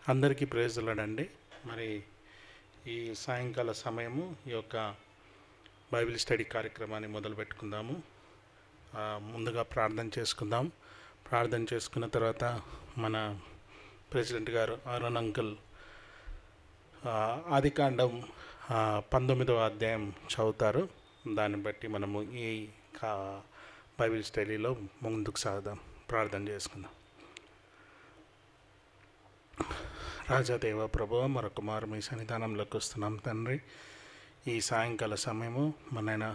అందరికీ ప్రేజులాడండి. మరి ఈ సాయంకాల సమయము ఈ యొక్క బైబిల్ స్టడీ కార్యక్రమాన్ని మొదలు పెట్టుకుందాము. ముందుగా ప్రార్థన చేసుకుందాం. ప్రార్థన చేసుకున్న తర్వాత మన ప్రెసిడెంట్ గారు అరుణ్ అంకుల్ ఆదికాండం 19వ అధ్యాయం చదువుతారు. దాన్ని బట్టి మనము ఈ బైబిల్ స్టడీలో ముందుకు సాగుదాం. ప్రార్థన చేసుకుందాం. రాజాదేవ ప్రభువా, మరొక మారు మీ సన్నిధానంలోకి వస్తున్నాం తండ్రి. ఈ సాయంకాల సమయము మనైనా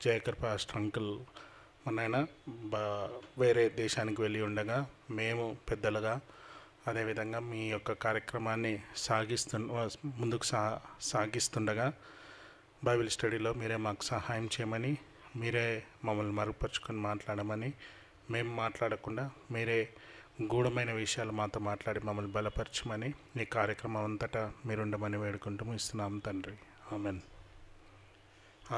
జయకర్ పాస్టర్ అంకుల్ మనైనా వేరే దేశానికి వెళ్ళి ఉండగా మేము పెద్దలుగా అదేవిధంగా మీ యొక్క కార్యక్రమాన్ని ముందుకు సాగిస్తుండగా బైబిల్ స్టడీలో మీరే మాకు సహాయం చేయమని, మీరే మమ్మల్ని మరుగుపరుచుకొని మాట్లాడమని, మేము మాట్లాడకుండా మీరే గూఢమైన విషయాలు మాతో మాట్లాడి మమ్మల్ని బలపరచమని, ఈ కార్యక్రమం అంతటా మీరుండమని వేడుకుంటూ ఇస్తున్నాం తండ్రి. ఆమెన్.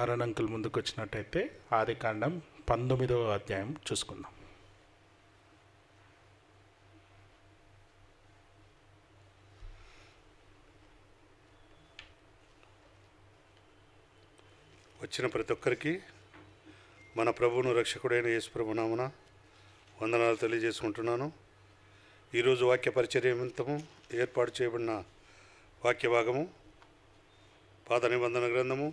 అరుణ్ అంకుల్ ముందుకు వచ్చినట్టయితే ఆదికాండం 19వ అధ్యాయం చూసుకుందాం. వచ్చిన ప్రతి ఒక్కరికి మన ప్రభువును రక్షకుడైన యేసు ప్రభు నామమున వందనాలు తెలియజేసుకుంటున్నాను. ఈరోజు వాక్య పరిచర్య నిమిత్తము ఏర్పాటు చేయబడిన వాక్య భాగము పాత నిబంధన గ్రంథము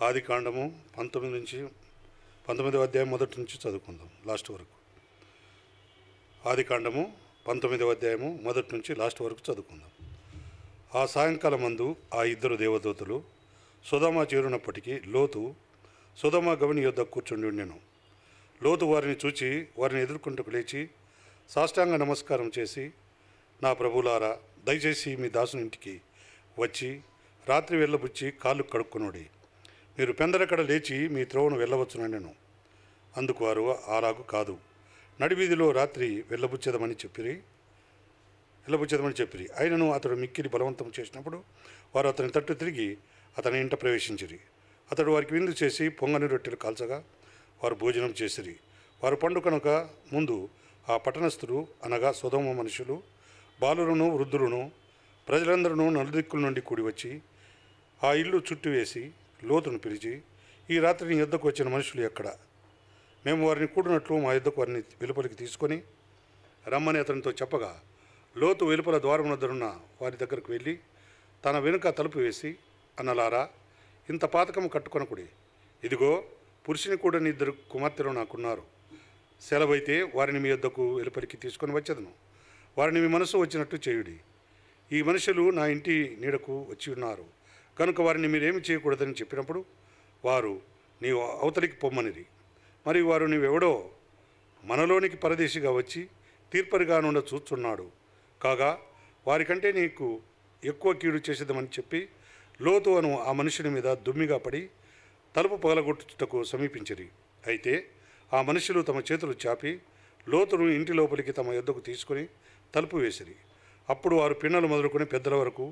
ఆదికాండము 19వ అధ్యాయం మొదటి నుంచి చదువుకుందాం లాస్ట్ వరకు. ఆదికాండము 19వ అధ్యాయము మొదటి నుంచి లాస్ట్ వరకు చదువుకుందాం. ఆ సాయంకాలం మందు ఆ ఇద్దరు దేవదూతలు సొదొమ చేరినప్పటికీ లోతు సొదొమ గవిని యొద్ద కూర్చుండి ఉండెను. లోతు వారిని చూచి వారిని ఎదుర్కొంటకు లేచి సాష్టాంగ నమస్కారం చేసి, నా ప్రభులారా, దయచేసి మీ దాసుని ఇంటికి వచ్చి రాత్రి వెళ్ళబుచ్చి కాళ్ళు కడుక్కునుడి. మీరు పెందలకడ లేచి మీ త్రోవను వెళ్ళవచ్చునెను. అందుకు వారు, అలాగు కాదు, నడివీధిలో రాత్రి వెళ్ళబుచ్చేదమని చెప్పిరి. అయినను అతడు మిక్కిలి బలవంతం చేసినప్పుడు వారు అతని తట్టు తిరిగి అతని ఇంట ప్రవేశించిరి. అతడు వారికి విందు చేసి పొంగని రొట్టెలు కాల్చగా వారు భోజనం చేసిరి. వారు పండుకొనక ముందు ఆ పట్టణస్థులు అనగా సొదొమ మనుషులు, బాలులను, వృద్ధులను, ప్రజలందరూ నలుదిక్కుల నుండి కూడి వచ్చి ఆ ఇల్లు చుట్టువేసి లోతును పిలిచి, ఈ రాత్రి నీ యొద్దకు వచ్చిన మనుషులు ఎక్కడ? మేము వారిని కూడినట్లు మా యొద్దకు వారిని వెలుపలికి తీసుకొని రమ్మని అతనితో చెప్పగా, లోతు వెలుపల ద్వారం వద్దనున్న వారి దగ్గరకు వెళ్ళి తన వెనుక తలుపు వేసి, అన్నలారా, ఇంత పాతకము కట్టుకొనకుడి. ఇదిగో, పురుషుని కూడని ఇద్దరు కుమార్తెలు నాకున్నారు. సెలవైతే వారిని మీ యొద్దకు వెలుపలికి తీసుకొని వచ్చేదను. వారిని మీ మనసు వచ్చినట్టు చేయుడి. ఈ మనుషులు నా ఇంటి నీడకు వచ్చి ఉన్నారు కనుక వారిని మీరేమి చేయకూడదని చెప్పినప్పుడు వారు, నీవు అవతలికి పొమ్మనిరి. మరి వారు, నీవెవడో మనలోనికి పరదేశిగా వచ్చి తీర్పరిగా నుండి చూస్తున్నాడు కాగా వారికంటే నీకు ఎక్కువ కీడు చేసేద్దామని చెప్పి లోతు అను ఆ మనుషుని మీద దుమ్మిగా పడి తలుపు పగలగొట్టుటకు సమీపించిరి. అయితే ఆ మనుషులు తమ చేతులు చాపి లోతును ఇంటి లోపలికి తమ యొద్దకు తీసుకొని తలుపు వేసిరి. అప్పుడు వారు పిన్నలు మొదలుకొని పెద్దల వరకు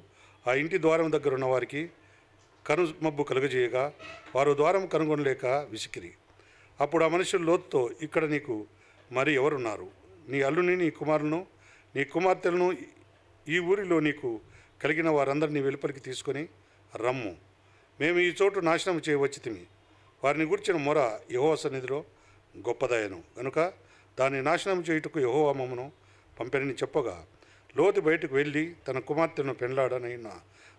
ఆ ఇంటి ద్వారం దగ్గర ఉన్న వారికి కనుమబ్బు కలుగజేయగా వారు ద్వారం కనుగొనలేక విసికిరి. అప్పుడు ఆ మనుషులు లోతుతో, ఇక్కడ నీకు మరి ఎవరున్నారు? నీ అల్లుని, నీ కుమారులను, నీ కుమార్తెలను ఈ ఊరిలో నీకు కలిగిన వారందరినీ వెలుపలికి తీసుకొని రమ్ము. మేము ఈ చోటు నాశనం చేయవచ్చితిమి. వారిని గురించిన మొర యెహోవా సన్నిధిలో గొప్పదయను గనుక దాన్ని నాశనం చేయుటకు యెహోవా మమ్మను పంపెనని చెప్పగా, లోతు బయటకు వెళ్ళి తన కుమార్తెను పెండ్లాడనైన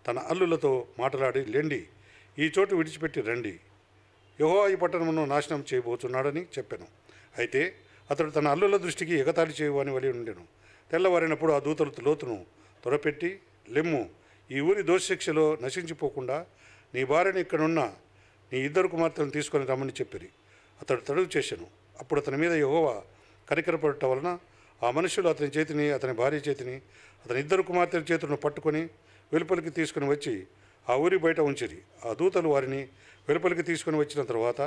తన అల్లులతో మాట్లాడి, లెండి, ఈ చోటు విడిచిపెట్టి రండి, యెహోవా ఈ పట్టణమును నాశనం చేయబోతున్నాడని చెప్పాను. అయితే అతడు తన అల్లుల దృష్టికి ఎగతాళి చేయవని వలి ఉండెను. తెల్లవారినప్పుడు ఆ దూతలు లోతును త్వరపెట్టి, లెమ్ము, ఈ ఊరి దోషశిక్షలో నశించిపోకుండా నీ భార్యని ఇక్కడున్న నీ ఇద్దరు కుమార్తెలను తీసుకొని రమ్మని చెప్పిరి. అతడు తడువు చేశాను. అప్పుడు అతని మీద యెహోవా కనికరపడటం వలన ఆ మనుషులు అతని చేతిని, అతని భార్య చేతిని, అతని ఇద్దరు కుమార్తెల చేతులను పట్టుకొని వెలుపలికి తీసుకుని వచ్చి ఆ ఊరి బయట ఉంచిరి. ఆ దూతలు వారిని వెలుపలికి తీసుకుని వచ్చిన తర్వాత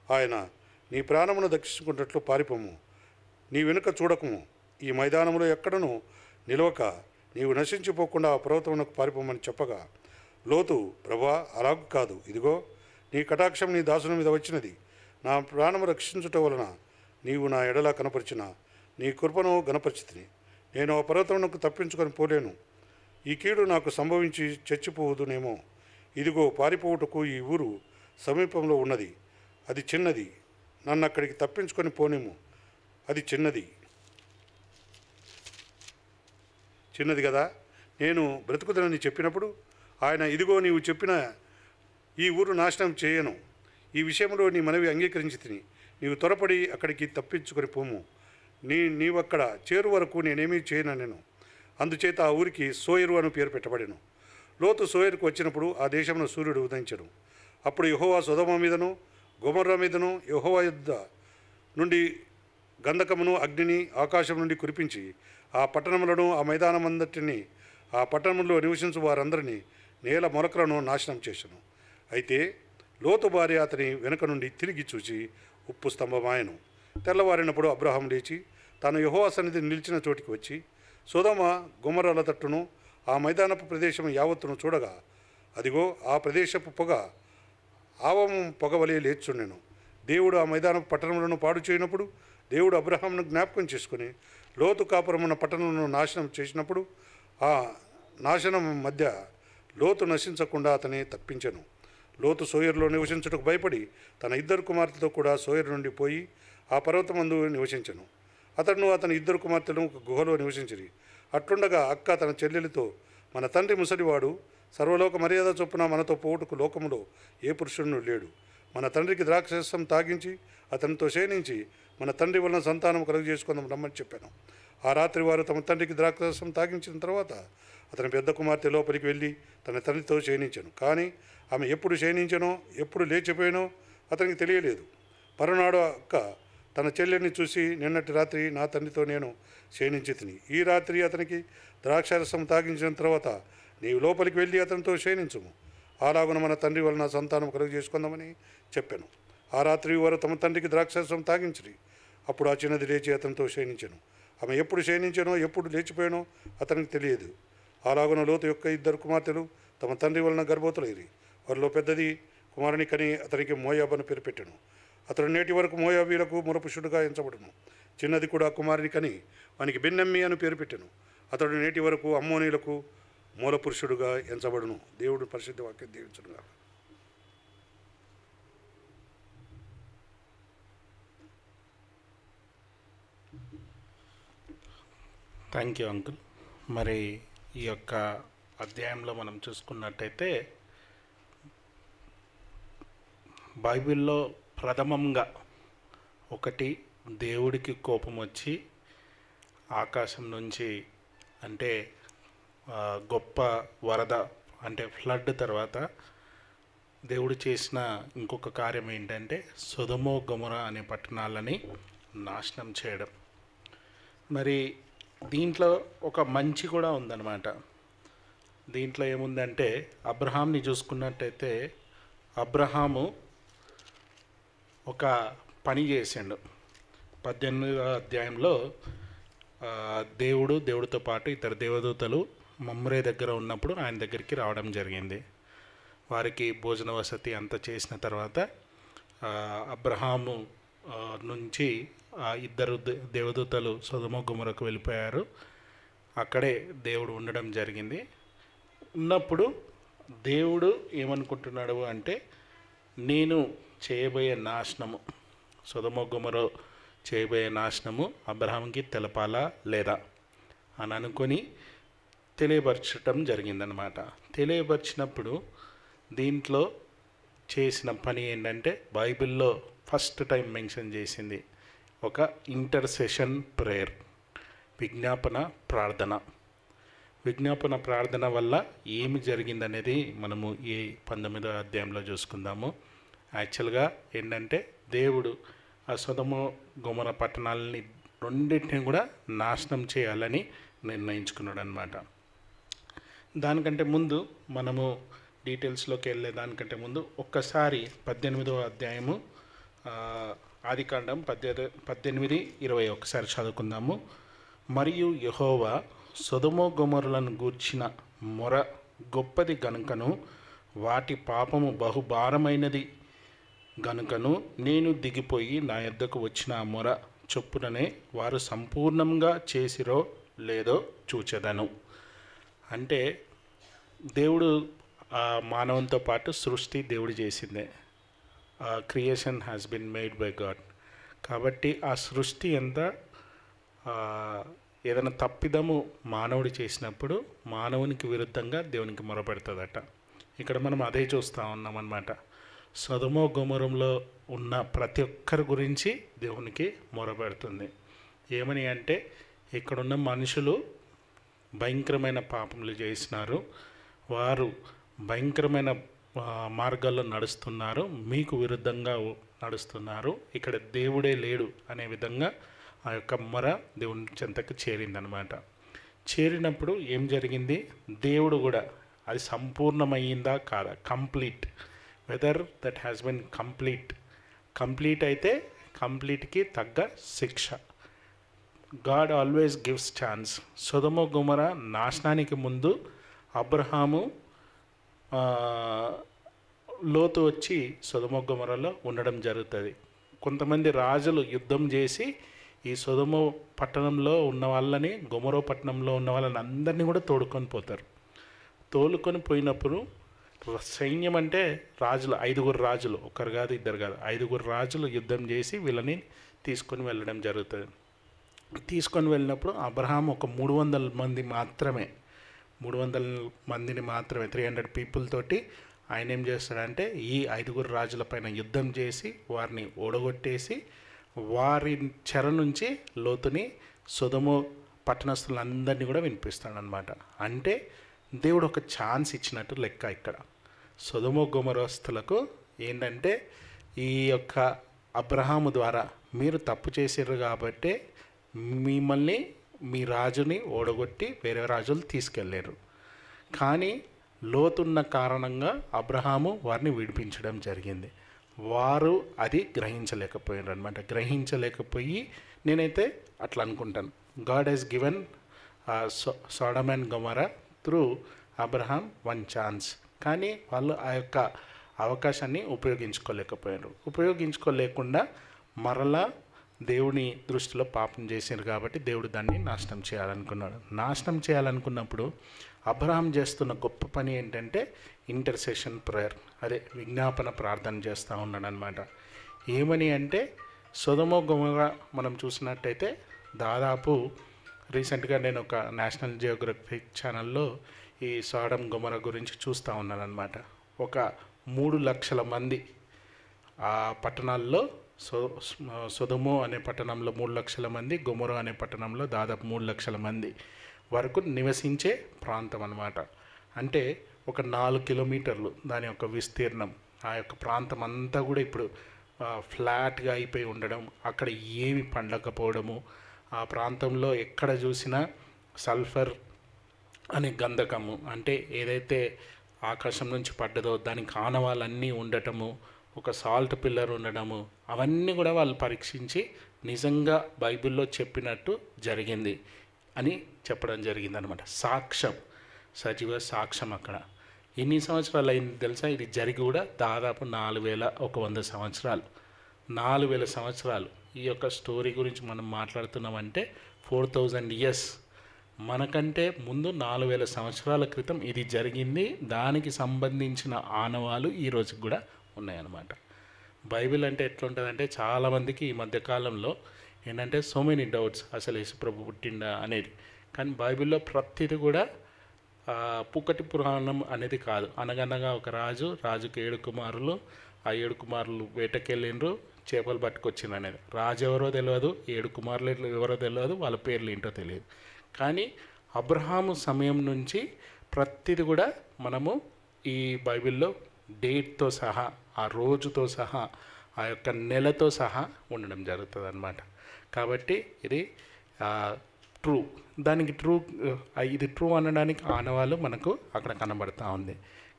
ఆయన, నీ ప్రాణమును దక్షించుకున్నట్లు పారిపోము, నీ వెనుక చూడకము, ఈ మైదానంలో ఎక్కడనూ నిలవక నీవు నశించిపోకుండా ఆ పర్వతమునకు పారిపోమని చెప్పగా, లోతు, ప్రభా, అలాగు కాదు, ఇదిగో నీ కటాక్షం నీ దాసుని మీద వచ్చినది. నా ప్రాణము రక్షించుట వలన నీవు నా ఎడలా కనపరిచిన నీ కృపను గణపరిచితిని. నేను ఆ పర్వతమునకు తప్పించుకొని పోలేను. ఈ కీడు నాకు సంభవించి చచ్చిపోవుదునేమో. ఇదిగో పారిపోవుటకు ఈ ఊరు సమీపంలో ఉన్నది. అది చిన్నది. నన్ను అక్కడికి తప్పించుకొని పోనేమో. అది చిన్నది కదా. నేను బ్రతుకుదనని చెప్పినప్పుడు ఆయన, ఇదిగో నీవు చెప్పిన ఈ ఊరు నాశనం చేయను. ఈ విషయంలో నీ మనవి అంగీకరించి తిని నీవు త్వరపడి అక్కడికి తప్పించుకొని పోము. నీవక్కడ చేరు వరకు నేనేమీ చేయను. అందుచేత ఆ ఊరికి సోయరు అని పేరు పెట్టబడెను. లోతు సోయరుకు వచ్చినప్పుడు ఆ దేశంలో సూర్యుడు ఉదయించను. అప్పుడు యెహోవా సొదొమ మీదను గొమొర్రా మీదను యెహోవా యుద్ధ నుండి గంధకమును అగ్నిని ఆకాశం నుండి కురిపించి ఆ పట్టణములను ఆ మైదానమందటిని ఆ పట్టణంలో నివసించు వారందరినీ నేల మొలకలను నాశనం చేసెను. అయితే లోతు భార్య అతని వెనుక నుండి తిరిగి చూచి ఉప్పు స్తంభమాయను. తెల్లవారినప్పుడు అబ్రహాం లేచి తాను యెహోవా సన్నిధి నిలిచిన చోటికి వచ్చి సొదొమ గొమొర్రాల తట్టును ఆ మైదానపు ప్రదేశం యావత్తును చూడగా, అదిగో ఆ ప్రదేశపు పొగ ఆవము పొగవలే లేచుండెను. దేవుడు ఆ మైదానపు పట్టణములను పాడు చేయనప్పుడు దేవుడు అబ్రహాంను జ్ఞాపకం చేసుకుని లోతు కాపురమున్న పట్టణములను నాశనం చేసినప్పుడు ఆ నాశనం మధ్య లోతు నశించకుండా అతని తప్పించెను. లోతు సోయరులో నివసించుటకు భయపడి తన 2 కుమార్తెలతో కూడా సోయరు నుండి పోయి ఆ పర్వతమందు నివసించెను. అతడును అతని 2 కుమార్తెలు ఒక గుహలో నివసించిరి. అట్లుండగా అక్క తన చెల్లెలితో, మన తండ్రి ముసలివాడు, సర్వలోక మర్యాద చొప్పున మనతో పోవుటకు లోకములో ఏ పురుషుడును లేడు. మన తండ్రికి ద్రాక్షరసం తాగించి అతనితో శయనించి మన తండ్రి వలన సంతానం కలుగజేసుకుందాం రమ్మని చెప్పాను. ఆ రాత్రి వారు తమ తండ్రికి ద్రాక్షరసం తాగించిన తర్వాత అతని పెద్ద కుమార్తె లోపలికి వెళ్ళి తన తండ్రితో శయనించాను. కానీ ఆమె ఎప్పుడు శయనించనో ఎప్పుడు లేచిపోయినో అతనికి తెలియలేదు. మరునాడు అక్క తన చెల్లెల్ని చూసి, నిన్నటి రాత్రి నా తండ్రితో నేను శయనించి తిని ఈ రాత్రి అతనికి ద్రాక్షారసం తాగించిన తర్వాత నీవు లోపలికి వెళ్ళి అతనితో శయనించుము. అలాగున మన తండ్రి వలన సంతానం కలుగు చేసుకుందామని చెప్పాను. ఆ రాత్రి వారు తమ తండ్రికి ద్రాక్షారసం తాగించిరి. అప్పుడు ఆ చిన్నది లేచి అతనితో శయనించాను. ఆమె ఎప్పుడు శయనించానో ఎప్పుడు లేచిపోయానో అతనికి తెలియదు. అలాగున లోతు యొక్క 2 కుమార్తెలు తమ తండ్రి వలన గర్భవతులైరి. వారిలో పెద్దది కుమారుని కని అతనికి మోయాబు అని పేరు పెట్టెను. అతడు నేటి వరకు మోయాబీలకు మూలపురుషుడుగా ఎంచబడును. చిన్నది కూడా కుమారుని కని వానికి బెన్నెమ్మి అని పేరు పెట్టెను. అతడు నేటి వరకు అమ్మోనీలకు మూలపురుషుడుగా ఎంచబడును. దేవుడు పరిశుద్ధ వాక్యం దీవించునుగా. Thank you uncle. మరి ఈ యొక్క అధ్యాయంలో మనం చూసుకున్నట్టయితే బైబిల్లో ప్రథమంగా ఒకటి దేవుడికి కోపం వచ్చి ఆకాశం నుంచి అంటే గొప్ప వరద అంటే ఫ్లడ్ తర్వాత దేవుడు చేసిన ఇంకొక కార్యం ఏంటంటే సొదొమ గొమొర్రా అనే పట్టణాలని నాశనం చేయడం. మరి దీంట్లో ఒక మంచి కూడా ఉందన్నమాట. దీంట్లో ఏముందంటే అబ్రహాంని చూసుకున్నట్టయితే అబ్రహాము ఒక పని చేసిండు. 18వ అధ్యాయంలో దేవుడితో పాటు ఇతర దేవదూతలు మమ్రే దగ్గర ఉన్నప్పుడు ఆయన దగ్గరికి రావడం జరిగింది. వారికి భోజన వసతి అంతా చేసిన తర్వాత అబ్రహాము నుంచి 2 దేవదూతలు సొదొమ గొమొర్రాకు వెళ్ళిపోయారు. అక్కడే దేవుడు ఉండడం జరిగింది. ఉన్నప్పుడు దేవుడు ఏమనుకుంటున్నాడు అంటే, నేను చేయబోయే నాశనము సొదొమ గొమొర్రా చేయబోయే నాశనము అబ్రహాంకి తెలపాలా లేదా అని అనుకొని తెలియపరచడం జరిగిందనమాట. తెలియపరిచినప్పుడు దీంట్లో చేసిన పని ఏంటంటే బైబిల్లో ఫస్ట్ టైం మెన్షన్ చేసింది ఒక ఇంటర్సెషన్ ప్రేయర్, విజ్ఞాపన ప్రార్థన వల్ల ఏమి జరిగిందనేది మనము ఈ 19వ అధ్యాయంలో చూసుకుందాము. యాక్చువల్గా ఏంటంటే దేవుడు ఆ సొదొమ గొమొర్రా పట్టణాలని రెండింటిని కూడా నాశనం చేయాలని నిర్ణయించుకున్నాడు అనమాట. దానికంటే ముందు మనము డీటెయిల్స్లోకి వెళ్ళే దానికంటే ముందు ఒక్కసారి 18వ అధ్యాయము ఆదికాండం 18:20 ఒకసారి చదువుకుందాము. మరియు యెహోవా సొదొమ గొమొర్రాలను గూర్చిన మొర గొప్పది గనుకను వాటి పాపము బహుభారమైనది గనుకను నేను దిగిపోయి నా యొద్దకు వచ్చిన ఆ మొర చొప్పుననే వారు సంపూర్ణంగా చేసిరో లేదో చూచెదను. అంటే దేవుడు మానవునితో పాటు సృష్టి దేవుడు చేసిందే. Creation has been made by God. కాబట్టి ఆ సృష్టి అంతా ఏదైనా తప్పిదము మానవుడు చేసినప్పుడు మానవునికి విరుద్ధంగా దేవునికి మొరపెడుతుందట. ఇక్కడ మనం అదే చూస్తూ ఉన్నాం అన్నమాట. సొదొమ గొమొరలో ఉన్న ప్రతి ఒక్కరి గురించి దేవునికి మొరపెడుతుంది. ఏమని అంటే, ఇక్కడున్న మనుషులు భయంకరమైన పాపములు చేసినారు, వారు భయంకరమైన మార్గాల్లో నడుస్తున్నారు, మీకు విరుద్ధంగా నడుస్తున్నారు, ఇక్కడ దేవుడే లేడు అనే విధంగా ఆ యొక్క మొర దేవుని చెంతకు చేరిందనమాట. చేరినప్పుడు ఏం జరిగింది? దేవుడు కూడా అది సంపూర్ణమైందా కాదా, complete, whether that has been complete అయితే కంప్లీట్కి తగ్గ శిక్ష. God always gives chance. Sodom Gomorrah నాశనానికి ముందు అబ్రహాము లోతు వచ్చి సొదొమ గొమొరలో ఉండడం జరుగుతుంది. కొంతమంది రాజులు యుద్ధం చేసి ఈ సొదొమ పట్టణంలో ఉన్న వాళ్ళని, గొమొర పట్టణంలో ఉన్న వాళ్ళని అందరినీ కూడా తోలుకొని పోయినప్పుడు సైన్యం అంటే రాజులు, 5 రాజులు, ఒకరు కాదు ఇద్దరు కాదు, 5 రాజులు యుద్ధం చేసి వీళ్ళని తీసుకొని వెళ్ళడం జరుగుతుంది. తీసుకొని వెళ్ళినప్పుడు అబ్రహాం ఒక 300 మంది మాత్రమే, 300 మందిని మాత్రమే, 300 పీపుల్ తోటి ఆయన ఏం చేస్తాడంటే ఈ 5 రాజుల పైన యుద్ధం చేసి వారిని ఓడగొట్టేసి వారి చెర నుంచి లోతుని సొదొమ పట్టణస్తులందరినీ కూడా వినిపిస్తాడనమాట. అంటే దేవుడు ఒక ఛాన్స్ ఇచ్చినట్టు లెక్క. ఇక్కడ సొదొమ గొమొరస్తులకు ఏంటంటే, ఈ యొక్క అబ్రహాము ద్వారా మీరు తప్పు చేసారు కాబట్టి మిమ్మల్ని, మీ రాజుని ఓడగొట్టి వేరే రాజులు తీసుకెళ్ళారు. కానీ లోతున్న కారణంగా అబ్రహాము వారిని విడిపించడం జరిగింది. వారు అది గ్రహించలేకపోయారు అనమాట. గ్రహించలేకపోయి, నేనైతే అట్లా అనుకుంటాను, God has given Sodom and Gomorrah through Abraham 1 chance. కానీ వాళ్ళు ఆ యొక్క అవకాశాన్ని ఉపయోగించుకోలేకుండా మరలా దేవుని దృష్టిలో పాపం చేశారు కాబట్టి దేవుడు దాన్ని నాశనం చేయాలనుకున్నాడు. నాశనం చేయాలనుకున్నప్పుడు అబ్రహాం చేస్తున్న గొప్ప పని ఏంటంటే ఇంటర్సెషన్ ప్రేయర్, అదే విజ్ఞాపన ప్రార్థన చేస్తూ ఉన్నాడు అనమాట. ఏమని అంటే, సొదొమ గొమొర మనం చూసినట్టయితే దాదాపు రీసెంట్గా నేను ఒక నేషనల్ జియోగ్రఫిక్ ఛానల్లో ఈ సొడొమ గొమొర గురించి చూస్తూ ఉన్నాను అనమాట. ఒక 3 లక్షల మంది ఆ పట్టణాల్లో, సొదొమ అనే పట్టణంలో 3 లక్షల మంది, గొమొర అనే పట్టణంలో దాదాపు 3 లక్షల మంది వరకు నివసించే ప్రాంతం అన్నమాట. అంటే ఒక 4 కిలోమీటర్లు దాని యొక్క విస్తీర్ణం. ఆ యొక్క ప్రాంతం అంతా కూడా ఇప్పుడు ఫ్లాట్గా అయిపోయి ఉండడం, అక్కడ ఏమి పండకపోవడము, ఆ ప్రాంతంలో ఎక్కడ చూసినా సల్ఫర్ అనే గంధకము, అంటే ఏదైతే ఆకాశం నుంచి పడ్డదో దానికి ఆనవాళ్ళన్నీ ఉండటము, ఒక సాల్ట్ పిల్లర్ ఉండడము, అవన్నీ కూడా వాళ్ళు పరీక్షించి నిజంగా బైబిల్లో చెప్పినట్టు జరిగింది అని చెప్పడం జరిగిందనమాట. సాక్ష్యం, సజీవ సాక్ష్యం. అక్కడ ఎన్ని సంవత్సరాలు అయింది తెలుసా? ఇది జరిగి కూడా దాదాపు 4100 సంవత్సరాలు, 4000 సంవత్సరాలు. ఈ యొక్క స్టోరీ గురించి మనం మాట్లాడుతున్నామంటే 4000 ఇయర్స్, మనకంటే ముందు 4000 సంవత్సరాల క్రితం ఇది జరిగింది. దానికి సంబంధించిన ఆనవాలు ఈ రోజుకి కూడా ఉన్నాయన్నమాట. బైబిల్ అంటే ఎట్లుంటుందంటే, చాలామందికి ఈ మధ్యకాలంలో ఏంటంటే సో మెనీ డౌట్స్, అసలు యేసుప్రభు పుట్టిండా అనేది. కానీ బైబిల్లో ప్రతిదీ కూడా పుక్కటి పురాణం అనేది కాదు. అనగనగా ఒక రాజుకి 7 కుమారులు, ఆ 7 కుమారులు వేటకెళ్ళిండ్రు, చేపలు పట్టుకొచ్చిండ్రు అనేది. రాజు ఎవరో తెలియదు, 7 కుమారులు ఎవరో తెలియదు, వాళ్ళ పేర్లు ఏంటో తెలియదు. కానీ అబ్రహాము సమయం నుంచి ప్రతిది కూడా మనము ఈ బైబిల్లో డేట్తో సహా, ఆ రోజుతో సహా, ఆ యొక్క నెలతో సహా ఉండడం జరుగుతుంది అన్నమాట. కాబట్టి ఇది ట్రూ. దానికి ఇది ట్రూ అనడానికి ఆనవాళ్ళు మనకు అక్కడ కనబడుతూ ఉంది.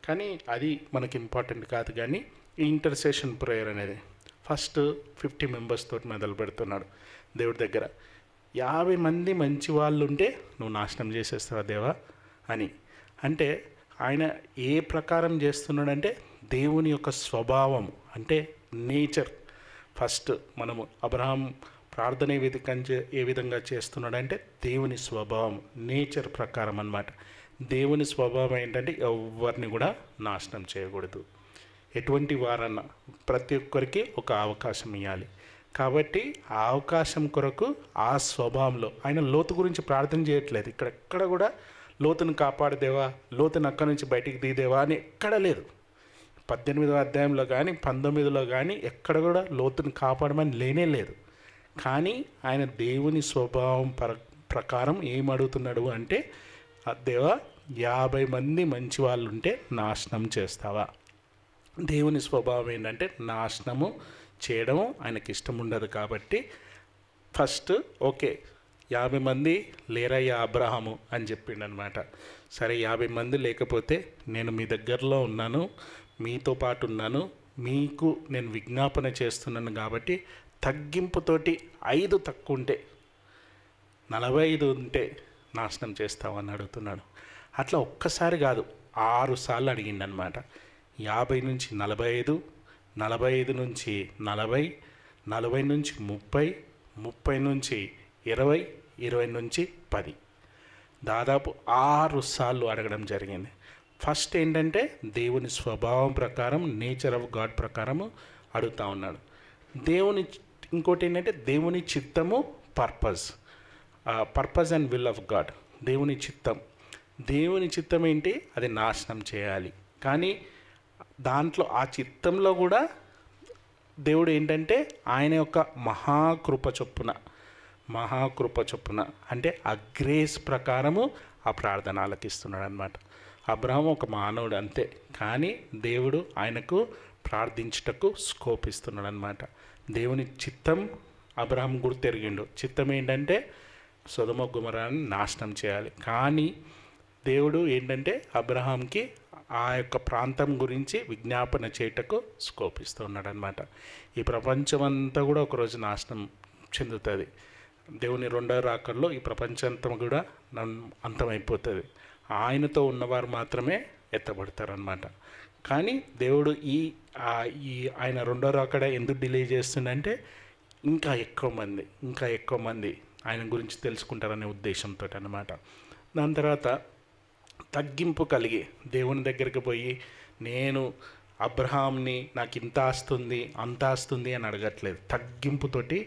కానీ అది మనకి ఇంపార్టెంట్ కాదు. కానీ ఈ ఇంటర్సెషన్ ప్రేయర్ అనేది ఫస్ట్ 50 మెంబర్స్ తోటి మొదలు పెడుతున్నాడు దేవుడి దగ్గర. 50 మంది మంచి వాళ్ళు ఉంటే నువ్వు నాశనం చేసేస్తావా దేవా అని. అంటే ఆయన ఏ ప్రకారం చేస్తున్నాడంటే దేవుని యొక్క స్వభావం, అంటే నేచర్. ఫస్ట్ మనము అబ్రహాం ప్రార్థన ఏ విధంగా చేస్తున్నాడంటే దేవుని స్వభావం, నేచర్ ప్రకారం అన్నమాట. దేవుని స్వభావం ఏంటంటే ఎవరిని కూడా నాశనం చేయకూడదు. ఎటువంటి వారన్నా ప్రతి ఒక్కరికి ఒక అవకాశం ఇవ్వాలి. కాబట్టి ఆ అవకాశం కొరకు ఆ స్వభావంలో ఆయన లోతు గురించి ప్రార్థన చేయట్లేదు. ఇక్కడెక్కడ కూడా లోతును కాపాడదేవా, లోతును అక్కడి నుంచి బయటికి తీదేవా అని ఎక్కడ లేదు. 18వ అధ్యాయంలో కానీ 19లో కానీ ఎక్కడ కూడా లోతును కాపాడమని లేనే లేదు. కానీ ఆయన దేవుని స్వభావం ప్రకారం ఏం అడుగుతున్నాడు అంటే, దేవా 50 మంది మంచి వాళ్ళు ఉంటే నాశనం చేస్తావా? దేవుని స్వభావం ఏంటంటే నాశనము చేయడం ఆయనకి ఇష్టం ఉండదు. కాబట్టి ఫస్ట్ ఓకే 50 మంది లేరయ్యా అబ్రహాము అని చెప్పిండు అనమాట. సరే 50 మంది లేకపోతే నేను మీ దగ్గరలో ఉన్నాను, మీతో పాటు ఉన్నాను, మీకు నేను విజ్ఞాపన చేస్తున్నాను కాబట్టి తగ్గింపుతోటి 5 తక్కువ ఉంటే 45 ఉంటే నాశనం చేస్తామని అడుగుతున్నాడు. అట్లా ఒక్కసారి కాదు 6 సార్లు అడిగిండనమాట. 50 నుంచి 45, 45 నుంచి 40, 40 నుంచి 30, 30 నుంచి 20, 20 నుంచి 10, దాదాపు 6 సార్లు అడగడం జరిగింది. ఫస్ట్ ఏంటంటే దేవుని స్వభావం ప్రకారం, నేచర్ ఆఫ్ గాడ్ ప్రకారము అడుగుతూ ఉన్నాడు. ఇంకోటి ఏంటంటే దేవుని చిత్తము, purpose and will of God. దేవుని చిత్తం ఏంటి? అది నాశనం చేయాలి. కానీ దాంట్లో ఆ చిత్తంలో కూడా దేవుడు ఏంటంటే ఆయన యొక్క మహాకృప చొప్పున అంటే ఆ గ్రేస్ ప్రకారము ఆ ప్రార్థన ఆలకిస్తున్నాడు అనమాట. అబ్రహాం ఒక మానవుడు అంతే, కానీ దేవుడు ఆయనకు ప్రార్థించుటకు స్కోప్ ఇస్తున్నాడు అనమాట. దేవుని చిత్తం అబ్రహాం గుర్తెరిగిండు. చిత్తం ఏంటంటే సొదొమ గొమొర్రాని నాశనం చేయాలి. కానీ దేవుడు ఏంటంటే అబ్రహాంకి ఆ యొక్క ప్రాంతం గురించి విజ్ఞాపన చేయటకు స్కోప్ ఇస్తూ ఉన్నాడు అనమాట. ఈ ప్రపంచం అంతా కూడా ఒకరోజు నాశనం చెందుతుంది. దేవుని రెండవ రాకడలో ఈ ప్రపంచంతం కూడా అంతమైపోతుంది. ఆయనతో ఉన్నవారు మాత్రమే ఎత్తబడతారనమాట. కానీ దేవుడు ఈ ఆయన రెండో రాకడ ఎందుకు డిలే చేస్తుందంటే ఇంకా ఎక్కువ మంది ఆయన గురించి తెలుసుకుంటారనే ఉద్దేశంతో అనమాట. దాని తర్వాత తగ్గింపు కలిగి దేవుని దగ్గరికి పోయి నేను అబ్రహాంని నాకు ఇంత ఆస్తుంది అంత ఆస్తుంది అని అడగట్లేదు. తగ్గింపుతోటి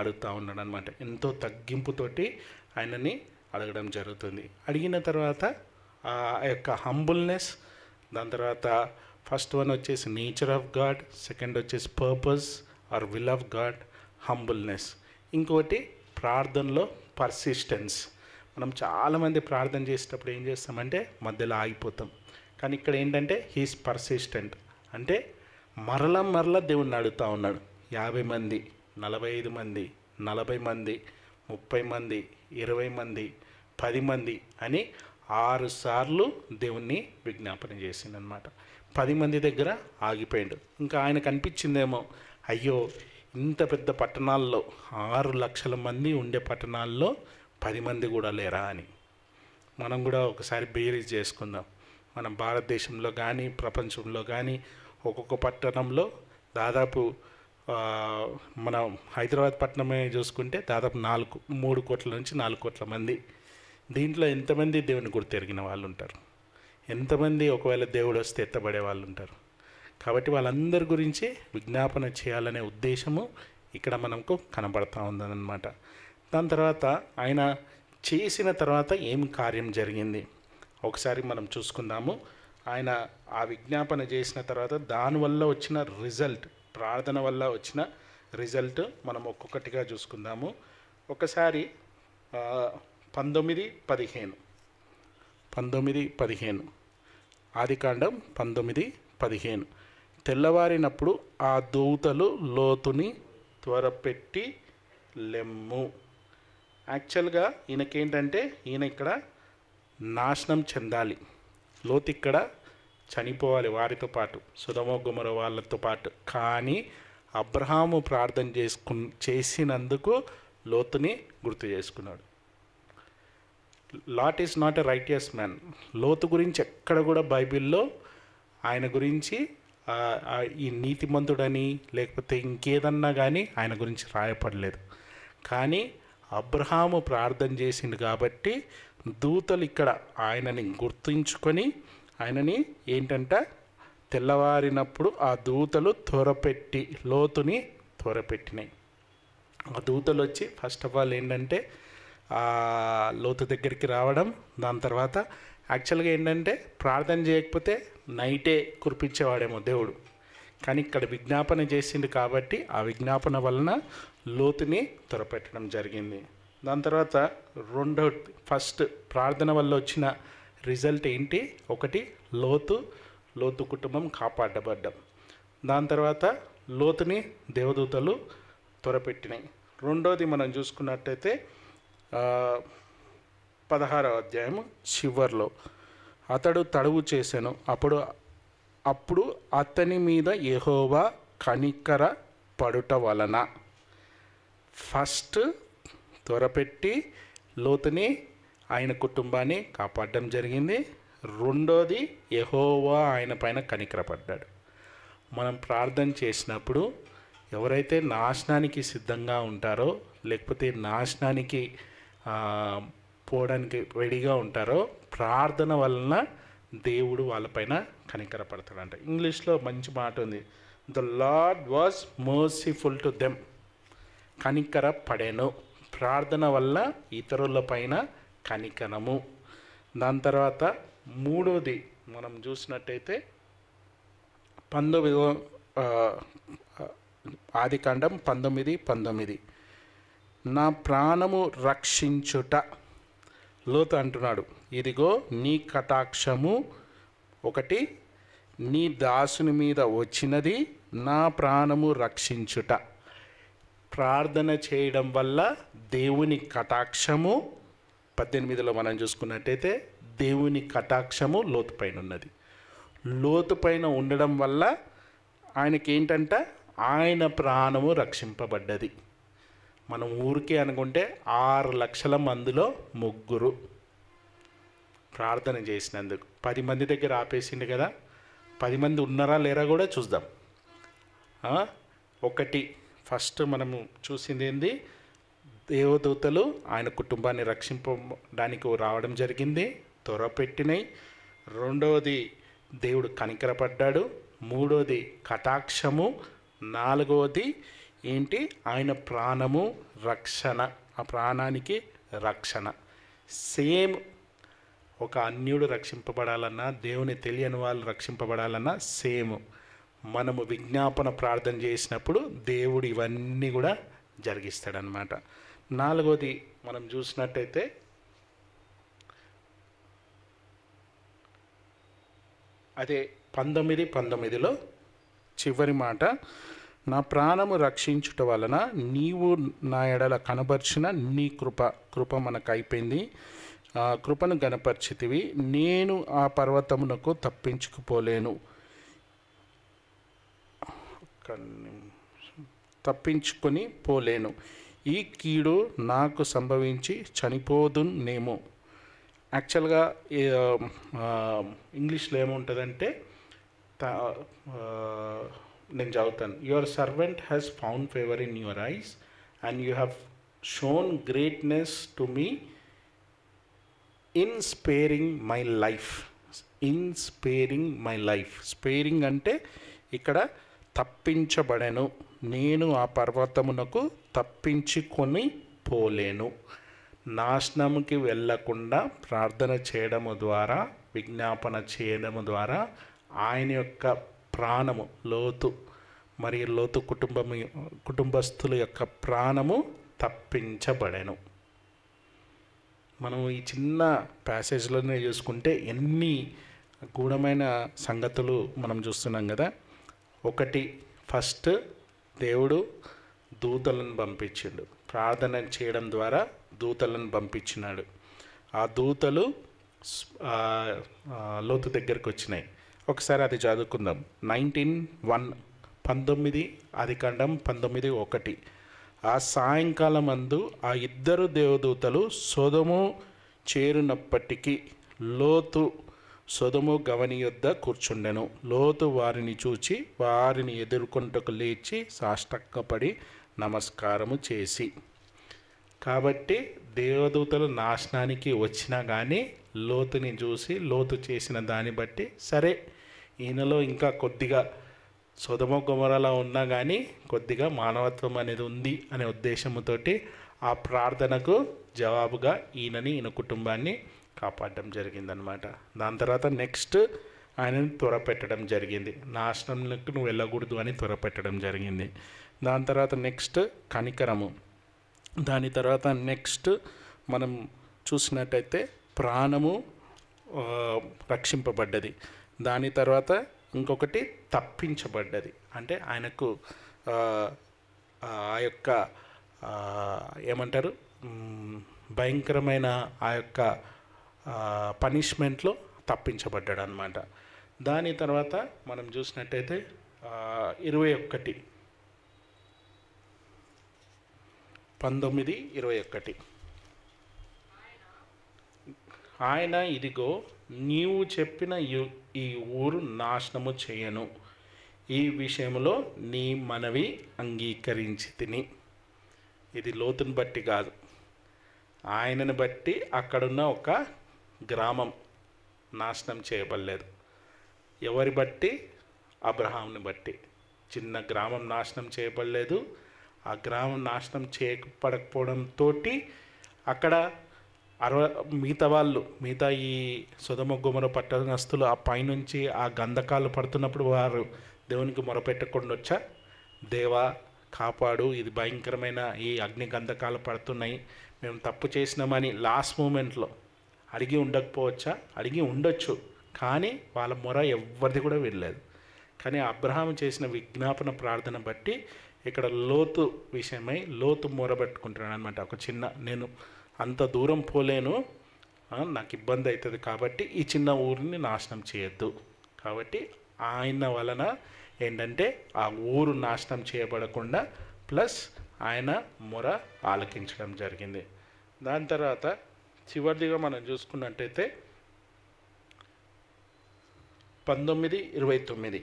అడుగుతూ ఉన్నాడు అనమాట. ఎంతో తగ్గింపుతోటి ఆయనని అడగడం జరుగుతుంది. అడిగిన తర్వాత ఆ యొక్క హంబుల్నెస్, దాని తర్వాత ఫస్ట్ వన్ వచ్చేసి నేచర్ ఆఫ్ గాడ్, సెకండ్ వచ్చేసి purpose or will of God, humbleness. ఇంకోటి ప్రార్థనలో పర్సిస్టెన్స్. మనం చాలామంది ప్రార్థన చేసేటప్పుడు ఏం చేస్తామంటే మధ్యలో ఆగిపోతాం. కానీ ఇక్కడ ఏంటంటే హీస్ పర్సిస్టెంట్, అంటే మరల దేవుణ్ణి అడుగుతూ ఉన్నాడు. 50 మంది, 45 మంది, 40 మంది, 30 మంది, 20 మంది, 10 మంది అని 6 సార్లు దేవుణ్ణి విజ్ఞాపన చేసిందనమాట. 10 మంది దగ్గర ఆగిపోయాడు. ఇంకా ఆయనకు అనిపించిందేమో, అయ్యో ఇంత పెద్ద పట్టణాల్లో 6 లక్షల మంది ఉండే పట్టణాల్లో 10 మంది కూడా లేరా అని. మనం కూడా ఒకసారి బేరీజ్ చేసుకుందాం. మన భారతదేశంలో కానీ ప్రపంచంలో కానీ ఒక్కొక్క పట్టణంలో దాదాపు మనం హైదరాబాద్ పట్టణమే చూసుకుంటే దాదాపు 3 కోట్ల నుంచి 4 కోట్ల మంది. దీంట్లో ఎంతమంది దేవుని గుర్తెరిగిన వాళ్ళు ఉంటారు? ఎంతమంది ఒకవేళ దేవుడు వస్తే ఎత్తబడే వాళ్ళు ఉంటారు? కాబట్టి వాళ్ళందరి గురించి విజ్ఞాపన చేయాలనే ఉద్దేశము ఇక్కడ మనకు కనబడతా ఉందన్నమాట. దాని తర్వాత ఆయన చేసిన తర్వాత ఏం కార్యం జరిగింది ఒకసారి మనం చూసుకుందాము. ఆయన ఆ విజ్ఞాపన చేసిన తర్వాత దానివల్ల వచ్చిన రిజల్ట్, ప్రార్థన వల్ల వచ్చిన రిజల్ట్ మనం ఒక్కొక్కటిగా చూసుకుందాము. ఒకసారి 19:15 ఆదికాండం 19:15 తెల్లవారినప్పుడు ఆ దూతలు లోతుని త్వరపెట్టి లెమ్ము. యాక్చువల్గా ఈయనకేంటంటే ఈయన ఇక్కడ నాశనం చెందాలి, లోతు ఇక్కడ చనిపోవాలి వారితో పాటు, సొదొమ గొమొర్రా వాళ్ళతో పాటు. కానీ అబ్రహాము ప్రార్థన చేసినందుకు లోతుని గుర్తు చేసుకున్నాడు. Lot is not a righteous man. లోతు గురించి ఎక్కడ కూడా బైబిల్లో ఆయన గురించి ఈ నీతిమంతుడని లేకపోతే ఇంకేదన్నా కానీ ఆయన గురించి రాయపడలేదు. కానీ అబ్రహాము ప్రార్థన చేసిండు కాబట్టి దూతలు ఇక్కడ ఆయనని గుర్తుంచుకొని ఆయనని ఏంటంట తెల్లవారినప్పుడు ఆ దూతలు లోతుని త్వరపెట్టినాయి. ఆ దూతలు వచ్చి ఫస్ట్ ఆఫ్ ఆల్ ఏంటంటే ఆ లోతు దగ్గరికి రావడం, దాని తర్వాత యాక్చువల్గా ఏంటంటే ప్రార్థన చేయకపోతే నైటే కురిపించేవాడేమో దేవుడు, కానీ ఇక్కడ విజ్ఞాపన చేసిండు కాబట్టి ఆ విజ్ఞాపన వలన లోతుని త్వరపెట్టడం జరిగింది. దాని తర్వాత ఫస్ట్ ప్రార్థన వల్ల వచ్చిన రిజల్ట్ ఏంటి? ఒకటి లోతు కుటుంబం కాపాడబడ్డం. దాని తర్వాత లోతుని దేవదూతలు త్వరపెట్టినాయి. రెండోది మనం చూసుకున్నట్టయితే 16వ అధ్యాయము చివర్లో అతడు తడువు చేశాను, అప్పుడు అతని మీద యెహోవా కనికర పడుట వలన. ఫస్ట్ త్వరపెట్టి లోతుని ఆయన కుటుంబాన్ని కాపాడడం జరిగింది. రెండోది యెహోవా ఆయన పైన కనికరపడ్డాడు. మనం ప్రార్థన చేసినప్పుడు ఎవరైతే నాశనానికి సిద్ధంగా ఉంటారో, లేకపోతే నాశనానికి పోవడానికి రెడీగా ఉంటారో, ప్రార్థన వలన దేవుడు వాళ్ళపైన కనికరపడతాడంట. ఇంగ్లీష్లో మంచి మాట ఉంది, the Lord was merciful to them. కనికర పడెను. ప్రార్థన వల్ల ఇతరుల పైన కనికరము. దాని తర్వాత మూడోది మనం చూసినట్టయితే 19 ఆదికాండం 19:19 నా ప్రాణము రక్షించుట. లోతు అంటున్నాడు, ఇదిగో నీ కటాక్షము ఒకటి నీ దాసుని మీద వచ్చినది, నా ప్రాణము రక్షించుట. ప్రార్థన చేయడం వల్ల దేవుని కటాక్షము 18లో మనం చూసుకున్నట్టయితే దేవుని కటాక్షము లోతు పైన ఉన్నది. లోతు పైన ఉండడం వల్ల ఆయనకి ఏంటంట, ఆయన ప్రాణము రక్షింపబడ్డది. మనం ఊరికే అనుకుంటే 6 లక్షల మందిలో 3 ప్రార్థన చేసినందుకు 10 మంది దగ్గర ఆపేసిండు కదా. 10 మంది ఉన్నారా లేరా కూడా చూద్దాం. ఒకటి ఫస్ట్ మనము చూసింది ఏంది, దేవదూతలు ఆయన కుటుంబాన్ని రక్షింపడానికి రావడం జరిగింది, త్వరపెట్టినాయి. రెండవది దేవుడు కనికరపడ్డాడు. మూడోది కటాక్షము. నాలుగవది ఏంటి, ఆయన ప్రాణము రక్షణ, ఆ ప్రాణానికి రక్షణ. సేమ్ ఒక అన్యుడు రక్షింపబడాలన్నా, దేవుని తెలియని వాళ్ళు రక్షింపబడాలన్నా సేమ్ మనము విజ్ఞాపన ప్రార్థన చేసినప్పుడు దేవుడు ఇవన్నీ కూడా జరిగిస్తాడనమాట. నాలుగోది మనం చూసినట్టయితే అదే 19:19లో చివరి మాట, నా ప్రాణము రక్షించుట వలన నీవు నా ఎడల కనపరిచిన నీ కృప మనకు అయిపోయింది, కృపను గనపరిచితివి. నేను ఆ పర్వతమునకు తప్పించుకుపోలేను, తప్పించుకొని పోలేను. ఈ కీడు నాకు సంభవించి చనిపోదునేమో. యాక్చువల్గా ఇంగ్లీష్లో ఏముంటుందంటే, నేను చదువుతాను, your servant has found favour in your eyes and you have shown greatness to me in sparing my life. In sparing my life. Sparing అంటే ఇక్కడ తప్పించబడెను, నేను ఆ పర్వతమునకు తప్పించుకొని పోలేను. నాశనముకి వెళ్ళకుండా ప్రార్థన చేయడము ద్వారా, విజ్ఞాపన చేయడము ద్వారా ఆయన యొక్క ప్రాణము మరియు లోతు కుటుంబస్తుల యొక్క ప్రాణము తప్పించబడెను. మనం ఈ చిన్న ప్యాసేజ్లోనే చూసుకుంటే ఎన్ని గూఢమైన సంగతులు మనం చూస్తున్నాం కదా. ఒకటి, ఫస్ట్ దేవుడు దూతలను పంపించిండు, ప్రార్థన చేయడం ద్వారా దూతలను పంపించినాడు. ఆ దూతలు లోతు దగ్గరికి వచ్చినాయి. ఒకసారి అది చదువుకుందాం. 19 ఆదికాండం 19:1 ఆ సాయంకాలం అందు ఆ 2 దేవదూతలు సొదొము చేరునప్పటికీ లోతు సొదొము గవని యొద్ద కూర్చుండెను. లోతు వారిని చూచి వారిని ఎదుర్కొంటకు లేచి సాష్టాంగపడి నమస్కారము చేసి. కాబట్టి దేవదూతలు నాశనానికి వచ్చినా కానీ లోతుని చూసి లోతు చేసిన దాన్ని బట్టి సరే ఈయనలో ఇంకా కొద్దిగా సొదొమ గొమొర్రాలో ఉన్నా కానీ కొద్దిగా మానవత్వం అనేది ఉంది అనే ఉద్దేశంతోటి ఆ ప్రార్థనకు జవాబుగా ఈయన కుటుంబాన్ని కాపాడడం జరిగిందనమాట. దాని తర్వాత నెక్స్ట్ ఆయనను త్వరపెట్టడం జరిగింది. నాశనంలోకి నువ్వు వెళ్ళకూడదు అని త్వరపెట్టడం జరిగింది. దాని తర్వాత నెక్స్ట్ కనికరము. దాని తర్వాత నెక్స్ట్ మనం చూసినట్టయితే ప్రాణము రక్షింపబడ్డది. దాని తర్వాత ఇంకొకటి తప్పించబడ్డది. అంటే ఆయనకు ఆ యొక్క ఏమంటారు భయంకరమైన ఆ యొక్క పనిష్మెంట్లో తప్పించబడ్డాడు అనమాట. దాని తర్వాత మనం చూసినట్టయితే 19:21 ఆయన ఇదిగో నీవు చెప్పిన ఈ ఊరు నాశనము చేయను, ఈ విషయంలో నీ మనవి అంగీకరించి తిని. ఇది లోతుని బట్టి కాదు, ఆయనను బట్టి అక్కడున్న ఒక గ్రామం నాశనం చేయబడలేదు. ఎవరి బట్టి? అబ్రహాంని బట్టి. చిన్న గ్రామం నాశనం చేయబడలేదు. ఆ గ్రామం నాశనం చేయబడకపోవడంతో అక్కడ మిగతా ఈ సొదొమ గొమొర్రా పట్టణస్తులు ఆ పైనుంచి ఆ గంధకాలు పడుతున్నప్పుడు వారు దేవునికి మొరపెట్టకుండా వచ్చా, దేవా కాపాడు, ఇది భయంకరమైన ఈ అగ్ని గంధకాలు పడుతున్నాయి, మేము తప్పు చేసినామని లాస్ట్ మూమెంట్లో అడిగి ఉండకపోవచ్చా? అడిగి ఉండొచ్చు, కానీ వాళ్ళ మొర ఎవరిది కూడా వెళ్ళలేదు. కానీ అబ్రహాం చేసిన విజ్ఞాపన ప్రార్థన బట్టి ఇక్కడ లోతు విషయమై లోతు మొరబెట్టుకుంటున్నాడు అనమాట. ఒక చిన్న, నేను అంత దూరం పోలేను, నాకు ఇబ్బంది అవుతుంది, కాబట్టి ఈ చిన్న ఊరిని నాశనం చేయొద్దు. కాబట్టి ఆయన వలన ఏంటంటే ఆ ఊరు నాశనం చేయబడకుండా ప్లస్ ఆయన మొర ఆలకించడం జరిగింది. దాని తర్వాత చివరిదిగా మనం చూసుకున్నట్టయితే 19:29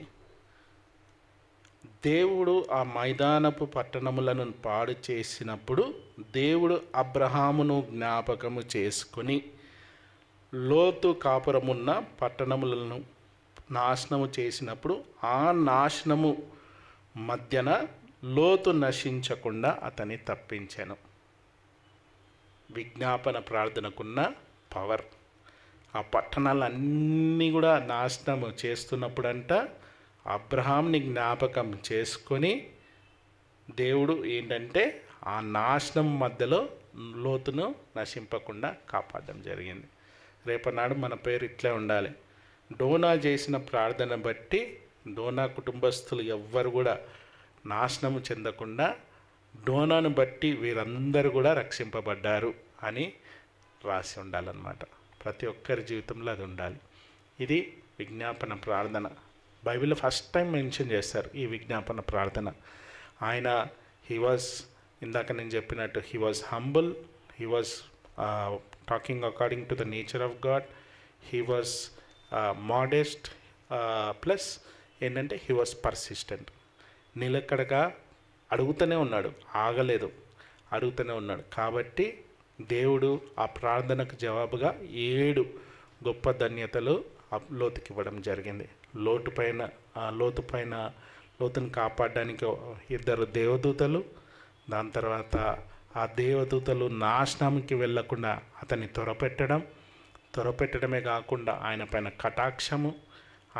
దేవుడు ఆ మైదానపు పట్టణములను పాడు చేసినప్పుడు దేవుడు అబ్రహామును జ్ఞాపకము చేసుకుని లోతు కాపురమున్న పట్టణములను నాశనము చేసినప్పుడు ఆ నాశనము మధ్యన లోతు నశించకుండా అతన్ని తప్పించాను. విజ్ఞాపన ప్రార్థనకున్న పవర్. ఆ పట్టణాలన్నీ కూడా నాశనము చేస్తున్నప్పుడంట అబ్రహాంని జ్ఞాపకం చేసుకొని దేవుడు ఏంటంటే ఆ నాశనం మధ్యలో లోతును నశింపకుండా కాపాడడం జరిగింది. రేపనాడు మన పేరు ఇట్లే ఉండాలి. డోనా చేసిన ప్రార్థన బట్టి డోనా కుటుంబస్తులు ఎవ్వరు కూడా నాశనము చెందకుండా డోనాను బట్టి వీరందరూ కూడా రక్షింపబడ్డారు అని రాసి ఉండాలన్నమాట. ప్రతి ఒక్కరి జీవితంలో అది ఉండాలి. ఇది విజ్ఞాపన ప్రార్థన. బైబిల్లో ఫస్ట్ టైం మెన్షన్ చేస్తారు ఈ విజ్ఞాపన ప్రార్థన. ఆయన ఇందాక నేను చెప్పినట్టు he was humble, he was talking according to the nature of God, he was modest, plus ఏంటంటే హీ వాజ్ పర్సిస్టెంట్. నిలకడగా అడుగుతూనే ఉన్నాడు, ఆగలేదు, అడుగుతూనే ఉన్నాడు. కాబట్టి దేవుడు ఆ ప్రార్థనకు జవాబుగా 7 గొప్ప ధన్యతలు లోతుకి ఇవ్వడం జరిగింది. లోతును కాపాడడానికి 2 దేవదూతలు, దాని తర్వాత ఆ దేవదూతలు నాశనానికి వెళ్ళకుండా అతన్ని త్వరపెట్టడమే కాకుండా ఆయన పైన కటాక్షము,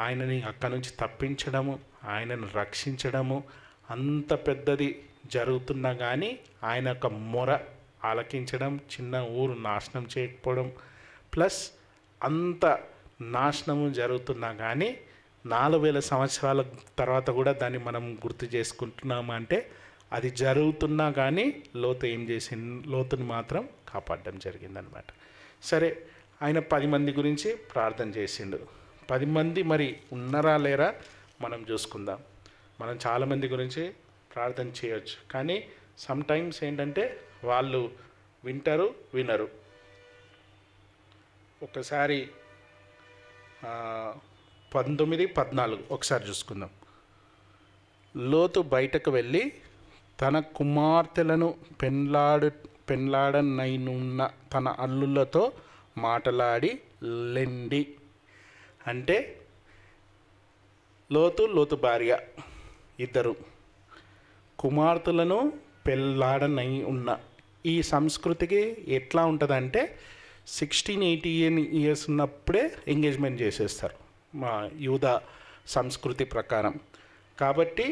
ఆయనని అక్కడి నుంచి తప్పించడము, ఆయనను రక్షించడము, అంత పెద్దది జరుగుతున్నా కానీ ఆయన యొక్క మొర ఆలకించడం, చిన్న ఊరు నాశనం చేయకపోవడం, ప్లస్ అంత నాశనము జరుగుతున్నా కానీ 4000 సంవత్సరాల తర్వాత కూడా దాన్ని మనం గుర్తు చేసుకుంటున్నాము. అంటే అది జరుగుతున్నా కానీ లోతుని మాత్రం కాపాడడం జరిగిందనమాట. సరే, ఆయన 10 మంది గురించి ప్రార్థన చేసిండు. 10 మంది మరి ఉన్నారా లేరా మనం చూసుకుందాం. మనం చాలామంది గురించి ప్రార్థన చేయొచ్చు, కానీ సమ్టైమ్స్ ఏంటంటే వాళ్ళు వినరు. ఒకసారి 19:14 ఒకసారి చూసుకుందాం. లోతు బయటకు వెళ్ళి తన కుమార్తెలను పెండ్లాడనైనున్న తన అల్లులతో మాటలాడి లెండి. అంటే లోతు భార్య ఇద్దరు కుమార్తెలను పెళ్ళాడనై ఉన్న ఈ సంస్కృతికి ఎట్లా ఉంటుందంటే 16-18 ఇయర్స్ ఉన్నప్పుడే ఎంగేజ్మెంట్ చేసేస్తారు మా యూదా సంస్కృతి ప్రకారం. కాబట్టి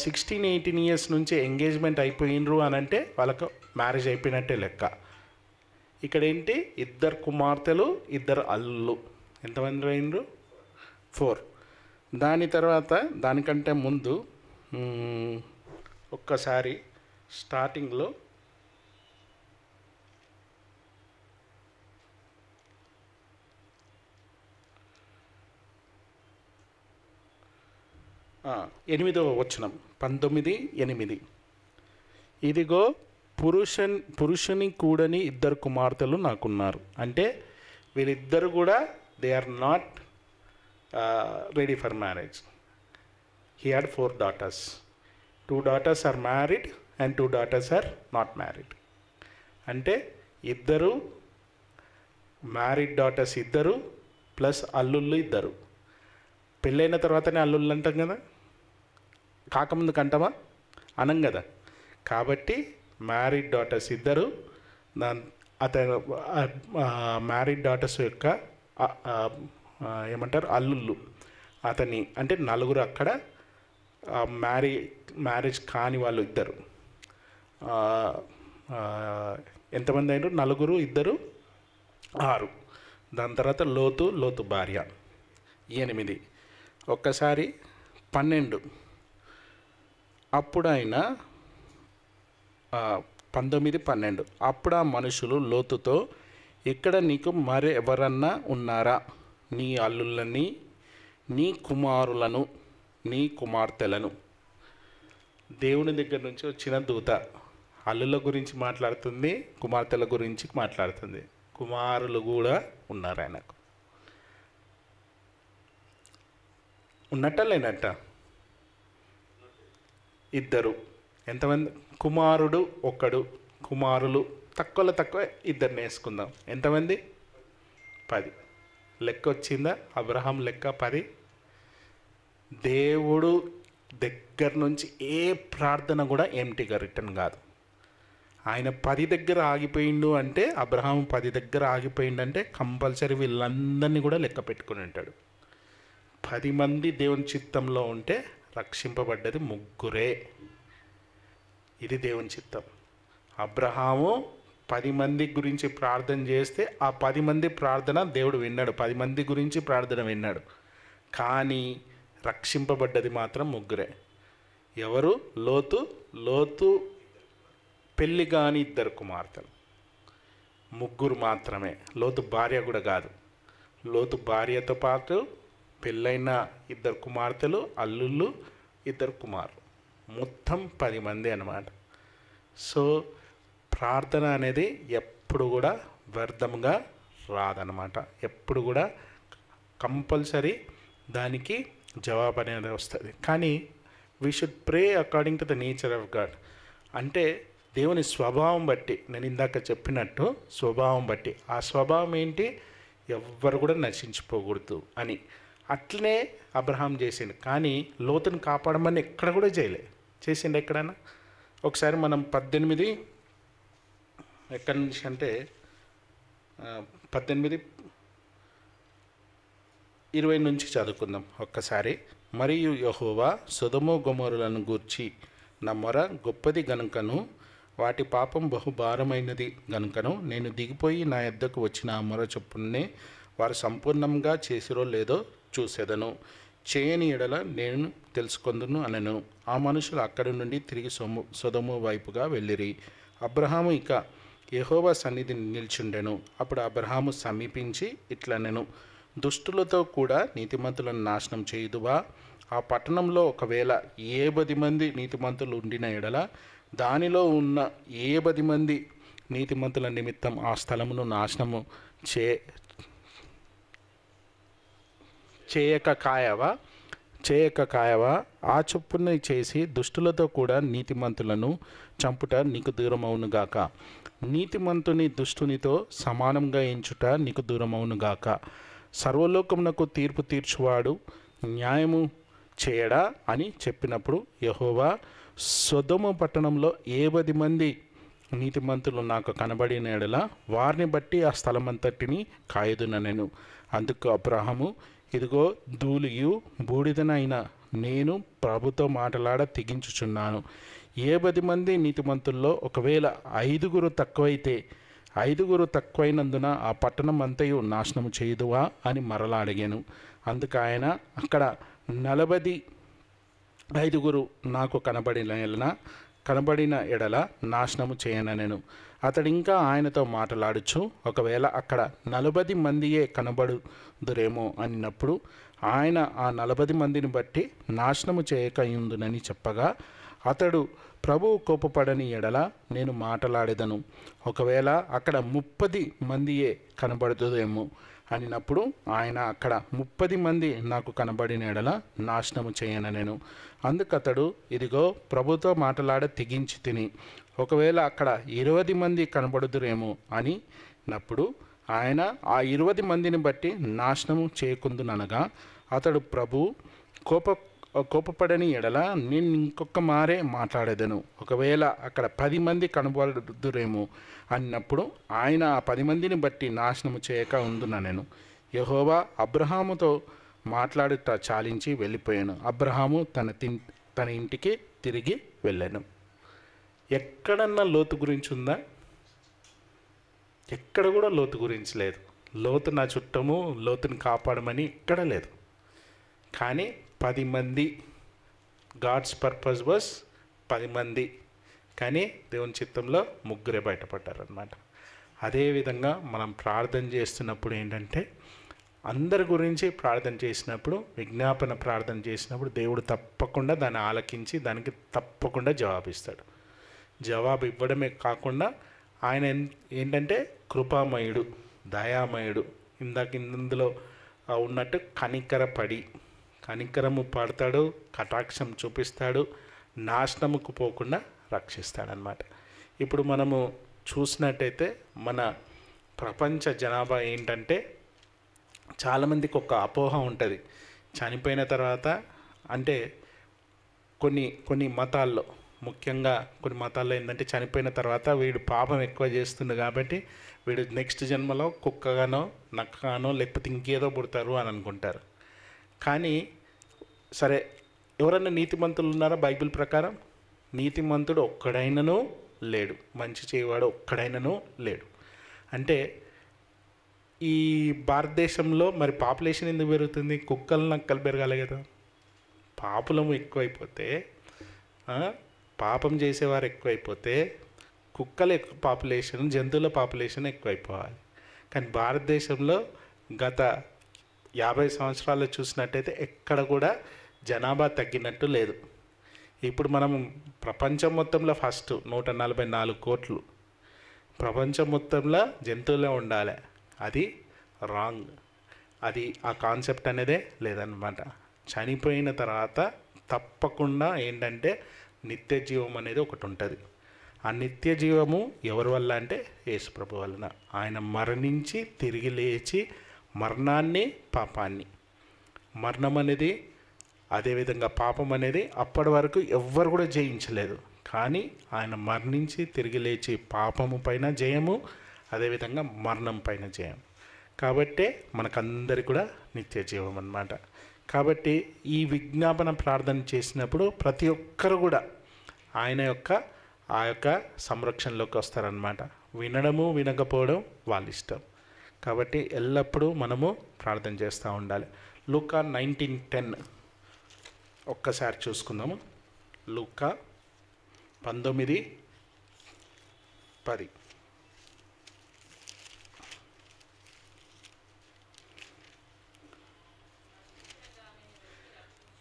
16-18 ఇయర్స్ నుంచి ఎంగేజ్మెంట్ అయిపోయినరు అని అంటే వాళ్ళకు మ్యారేజ్ అయిపోయినట్టే లెక్క. ఇక్కడ ఏంటి, 2 కుమార్తెలు 2 అల్లుళ్ళు. ఎంతమంది అయినరు? 4. దాని తర్వాత దానికంటే ముందు ఒక్కసారి స్టార్టింగ్లో ఎనిమిదవ వచనం 19:8 ఇదిగో పురుషుని కూడని 2 కుమార్తెలు నాకున్నారు. అంటే వీళ్ళిద్దరు కూడా they are not ready for marriage. He had 4 daughters. 2 daughters are married and 2 daughters are not married. అంటే 2 మ్యారీడ్ డాటర్స్ 2 ప్లస్ అల్లుళ్ళు 2. పెళ్ళైన తర్వాతనే అల్లుళ్ళు అంటాం కదా, కాకముందు కంటామా అనం కదా. కాబట్టి మ్యారీడ్ డాటర్స్ 2, అతను మ్యారీడ్ డాటర్స్ యొక్క ఏమంటారు అల్లుళ్ళు అతని, అంటే 4 అక్కడ మ్యారేజ్ కాని వాళ్ళు 2. ఎంతమంది అయినారు? 4, 2, 6. దాని తర్వాత లోతు భార్య 8. ఒక్కసారి 12. అప్పుడు ఆయన 19-12 అప్పుడు ఆ మనుషులు లోతుతో, ఇక్కడ నీకు మరి ఎవరన్నా ఉన్నారా? నీ అల్లుళ్ళని, నీ కుమారులను, నీ కుమార్తెలను. దేవుని దగ్గర నుంచి వచ్చిన దూత అల్లుల గురించి మాట్లాడుతుంది, కుమార్తెల గురించి మాట్లాడుతుంది. కుమారులు కూడా ఉన్నారు ఆయనకు. ఉన్నట్ట లేనట్ట? 2. ఎంతమంది? కుమారుడు 1, కుమారులు తక్కువ 2 వేసుకుందాం. ఎంతమంది? 10. లెక్క వచ్చిందా? అబ్రహాం లెక్క 10. దేవుడు దగ్గర నుంచి ఏ ప్రార్థన కూడా ఎంటీగా రిటర్న్ కాదు. ఆయన 10 దగ్గర ఆగిపోయిండు అంటే, అబ్రహాం 10 దగ్గర ఆగిపోయిండంటే కంపల్సరీ వీళ్ళందరినీ కూడా లెక్క పెట్టుకుని ఉంటాడు. 10 మంది దేవుని చిత్తంలో ఉంటే రక్షింపబడ్డది 3. ఇది దేవుని చిత్తం. అబ్రహాము 10 మంది గురించి ప్రార్థన చేస్తే ఆ 10 మంది ప్రార్థన దేవుడు విన్నాడు, 10 మంది గురించి ప్రార్థన విన్నాడు. కానీ రక్షింపబడ్డది మాత్రం 3. ఎవరు? లోతు పెళ్ళి కాని 2 కుమార్తెలు, 3 మాత్రమే. లోతు భార్య కూడా కాదు. లోతు భార్యతో పాటు పెళ్ళైన 2 కుమార్తెలు, అల్లుళ్ళు 2 కుమారులు, మొత్తం 10 మంది అన్నమాట. సో ప్రార్థన అనేది ఎప్పుడు కూడా వ్యర్థంగా రాదన్నమాట. ఎప్పుడు కూడా కంపల్సరీ దానికి జవాబు అనేది వస్తుంది. కానీ we should pray according to the nature of God. అంటే దేవుని స్వభావం బట్టి, నేను ఇందాక చెప్పినట్టు స్వభావం బట్టి. ఆ స్వభావం ఏంటి? ఎవ్వరు కూడా నశించిపోకూడదు అని. అట్లనే అబ్రహాం చేసిండు. కానీ లోతుని కాపాడమని ఎక్కడ కూడా చేసిండు ఎక్కడైనా? ఒకసారి మనం 18 ఎక్కడి నుంచి అంటే 18:20 నుంచి చదువుకుందాం ఒక్కసారి. మరియు యెహోవా సొదొమ గొమొర్రాలను గూర్చి నా మొర గొప్పది గనుకను, వాటి పాపం బహుభారమైనది గనుకను నేను దిగిపోయి నా యొద్దకు వచ్చిన ఆ మొర చొప్పునే వారు సంపూర్ణంగా చేసిరో లేదో చూసేదను, చేయని ఎడల నేను తెలుసుకొందును అనెను. ఆ మనుషులు అక్కడి నుండి తిరిగి సొదొమ వైపుగా వెళ్ళిరి. అబ్రహాము ఇక యెహోవా సన్నిధిని నిల్చుండెను. అప్పుడు అబ్రహాము సమీపించి ఇట్లనెను, దుష్టులతో కూడా నీతిమంతులను నాశనం చేయుదువా? ఆ పట్టణంలో ఒకవేళ 10 మంది నీతిమంతులు ఉండిన ఎడల దానిలో ఉన్న 10 మంది నీతిమంతుల నిమిత్తం ఆ స్థలమును నాశనము చేయక కాయవా? చేయక కాయవా? ఆ చొప్పున చేసి దుష్టులతో కూడా నీతిమంతులను చంపుట నీకు దూరమవునుగాక. నీతిమంతుని దుష్టునితో సమానంగా ఎంచుట నీకు దూరమవునుగాక. సర్వలోకమునకు తీర్పు తీర్చువాడు న్యాయము చేయడా అని చెప్పినప్పుడు యెహోవా, సొదొమ పట్టణంలో 70 మంది నీతిమంతులు నాకు కనబడిన ఎడల వారిని బట్టి ఆ స్థలమంతటిని కాయుదుననెను. అందుకు అబ్రహాము, ఇదిగో ధూళియు బూడిదనైన నేను ప్రభుతో మాటలాడ తెగించుచున్నాను. 70 మంది నీతిమంతుల్లో ఒకవేళ 5 తక్కువైతే 5 తక్కువైనందున ఆ పట్టణం అంతయు నాశనము చేయుదువా అని మరలా అడిగాను. అందుకు ఆయన, అక్కడ 45 నాకు కనబడిన ఎడల నాశనము చేయననెను. అతడు ఇంకా ఆయనతో మాట్లాడుచు, ఒకవేళ అక్కడ 40 మందియే కనబడుదురేమో అన్నప్పుడు ఆయన ఆ 40 మందిని బట్టి నాశనము చేయకయుందునని చెప్పగా, అతడు ప్రభువు కోపపడని ఎడల నేను మాట్లాడేదను. ఒకవేళ అక్కడ 30 మందియే కనబడుతుందేమో అనినప్పుడు ఆయన, అక్కడ 30 మంది నాకు కనబడిన ఎడల నాశనము చేయననెను. అందుకతడు, ఇదిగో ప్రభుతో మాట్లాడ తెగించి తిని, ఒకవేళ అక్కడ 20 మంది కనబడుదురేమో అని నప్పుడు ఆయన ఆ 20 మందిని బట్టి నాశనము చేయకుందుననగా, అతడు ప్రభు కోపపడని ఎడల నేను ఇంకొక మారే మాట్లాడేదను. ఒకవేళ అక్కడ 10 మంది కనబడుదురేమో అన్నప్పుడు ఆయన ఆ 10 మందిని బట్టి నాశనము చేయక ఉందుననెను. యెహోవా అబ్రహాముతో మాట్లాడుట చాలించి వెళ్ళిపోయాను. అబ్రహాము తన ఇంటికి తిరిగి వెళ్ళాను. ఎక్కడన్నా లోతు గురించి ఉందా? ఎక్కడ కూడా లోతు గురించి లేదు. లోతు నా చుట్టము, లోతుని కాపాడమని ఎక్కడ లేదు. కానీ 10 మంది, గాడ్స్ పర్పస్ వాస్ 10 మంది, కానీ దేవుని చిత్తంలో 3 బయటపడ్డారనమాట. అదేవిధంగా మనం ప్రార్థన చేస్తున్నప్పుడు ఏంటంటే, అందరి గురించి ప్రార్థన చేసినప్పుడు, విజ్ఞాపన ప్రార్థన చేసినప్పుడు దేవుడు తప్పకుండా దాన్ని ఆలకించి దానికి తప్పకుండా జవాబిస్తాడు. జవాబు ఇవ్వడమే కాకుండా ఆయన ఏంటంటే కృపామయుడు, దయామయుడు. ఇందులో ఉన్నట్టు కనికరము పడతాడు, కటాక్షం చూపిస్తాడు, నాశనముకు పోకుండా రక్షిస్తాడనమాట. ఇప్పుడు మనము చూసినట్టయితే మన ప్రపంచ జనాభా ఏంటంటే, చాలామందికి ఒక అపోహ ఉంటుంది. చనిపోయిన తర్వాత అంటే కొన్ని మతాల్లో, ముఖ్యంగా కొన్ని మతాల్లో ఏంటంటే, చనిపోయిన తర్వాత వీడు పాపం ఎక్కువ చేస్తుండు కాబట్టి వీడు నెక్స్ట్ జన్మలో కుక్కగానో నక్కగానో లేకపోతే ఇంకేదో పుడతారు అని అనుకుంటారు. కానీ సరే, ఎవరన్నా నీతిమంతులు ఉన్నారా? బైబిల్ ప్రకారం నీతిమంతుడు ఒక్కడైనను లేడు, మంచి చేయవాడు ఒక్కడైనను లేడు. అంటే ఈ భారతదేశంలో మరి పాపులేషన్ ఎందుకు పెరుగుతుంది? కుక్కలు నక్కలు పెరగాలి కదా. పాపులము ఎక్కువైపోతే, పాపం చేసేవారు ఎక్కువైపోతే కుక్కల పాపులేషన్, జంతువుల పాపులేషన్ ఎక్కువైపోవాలి. కానీ భారతదేశంలో గత 50 సంవత్సరాలు చూసినట్టయితే ఎక్కడ కూడా జనాభా తగ్గినట్టు లేదు. ఇప్పుడు మనం ప్రపంచం మొత్తంలో ఫస్ట్ 144 కోట్లు ప్రపంచం మొత్తంలో జంతువులే ఉండాలి. అది రాంగ్. అది ఆ కాన్సెప్ట్ అనేదే లేదన్నమాట. చనిపోయిన తర్వాత తప్పకుండా ఏంటంటే నిత్య జీవం అనేది ఒకటి ఉంటుంది. ఆ నిత్య జీవము ఎవరి వల్ల అంటే యేసుప్రభు వలన. ఆయన మరణించి తిరిగి లేచి మరణాన్ని, పాపాన్ని, మరణం అనేది, అదేవిధంగా పాపం అనేది అప్పటి వరకు ఎవ్వరు కూడా జయించలేదు. కానీ ఆయన మరణించి తిరిగి లేచి పాపము పైన జయము, అదేవిధంగా మరణం పైన జయం. కాబట్టే మనకందరికి కూడా నిత్య జీవం అన్నమాట. కాబట్టి ఈ విజ్ఞాపన ప్రార్థన చేసినప్పుడు ప్రతి ఒక్కరు కూడా ఆయన ఆ యొక్క సంరక్షణలోకి వస్తారనమాట. వినడము వినకపోవడం వాళ్ళ ఇష్టం. కాబట్టి ఎల్లప్పుడూ మనము ప్రార్థన చేస్తూ ఉండాలి. లూకా 19:10 ఒక్కసారి చూసుకుందాము. లూకా 19:10.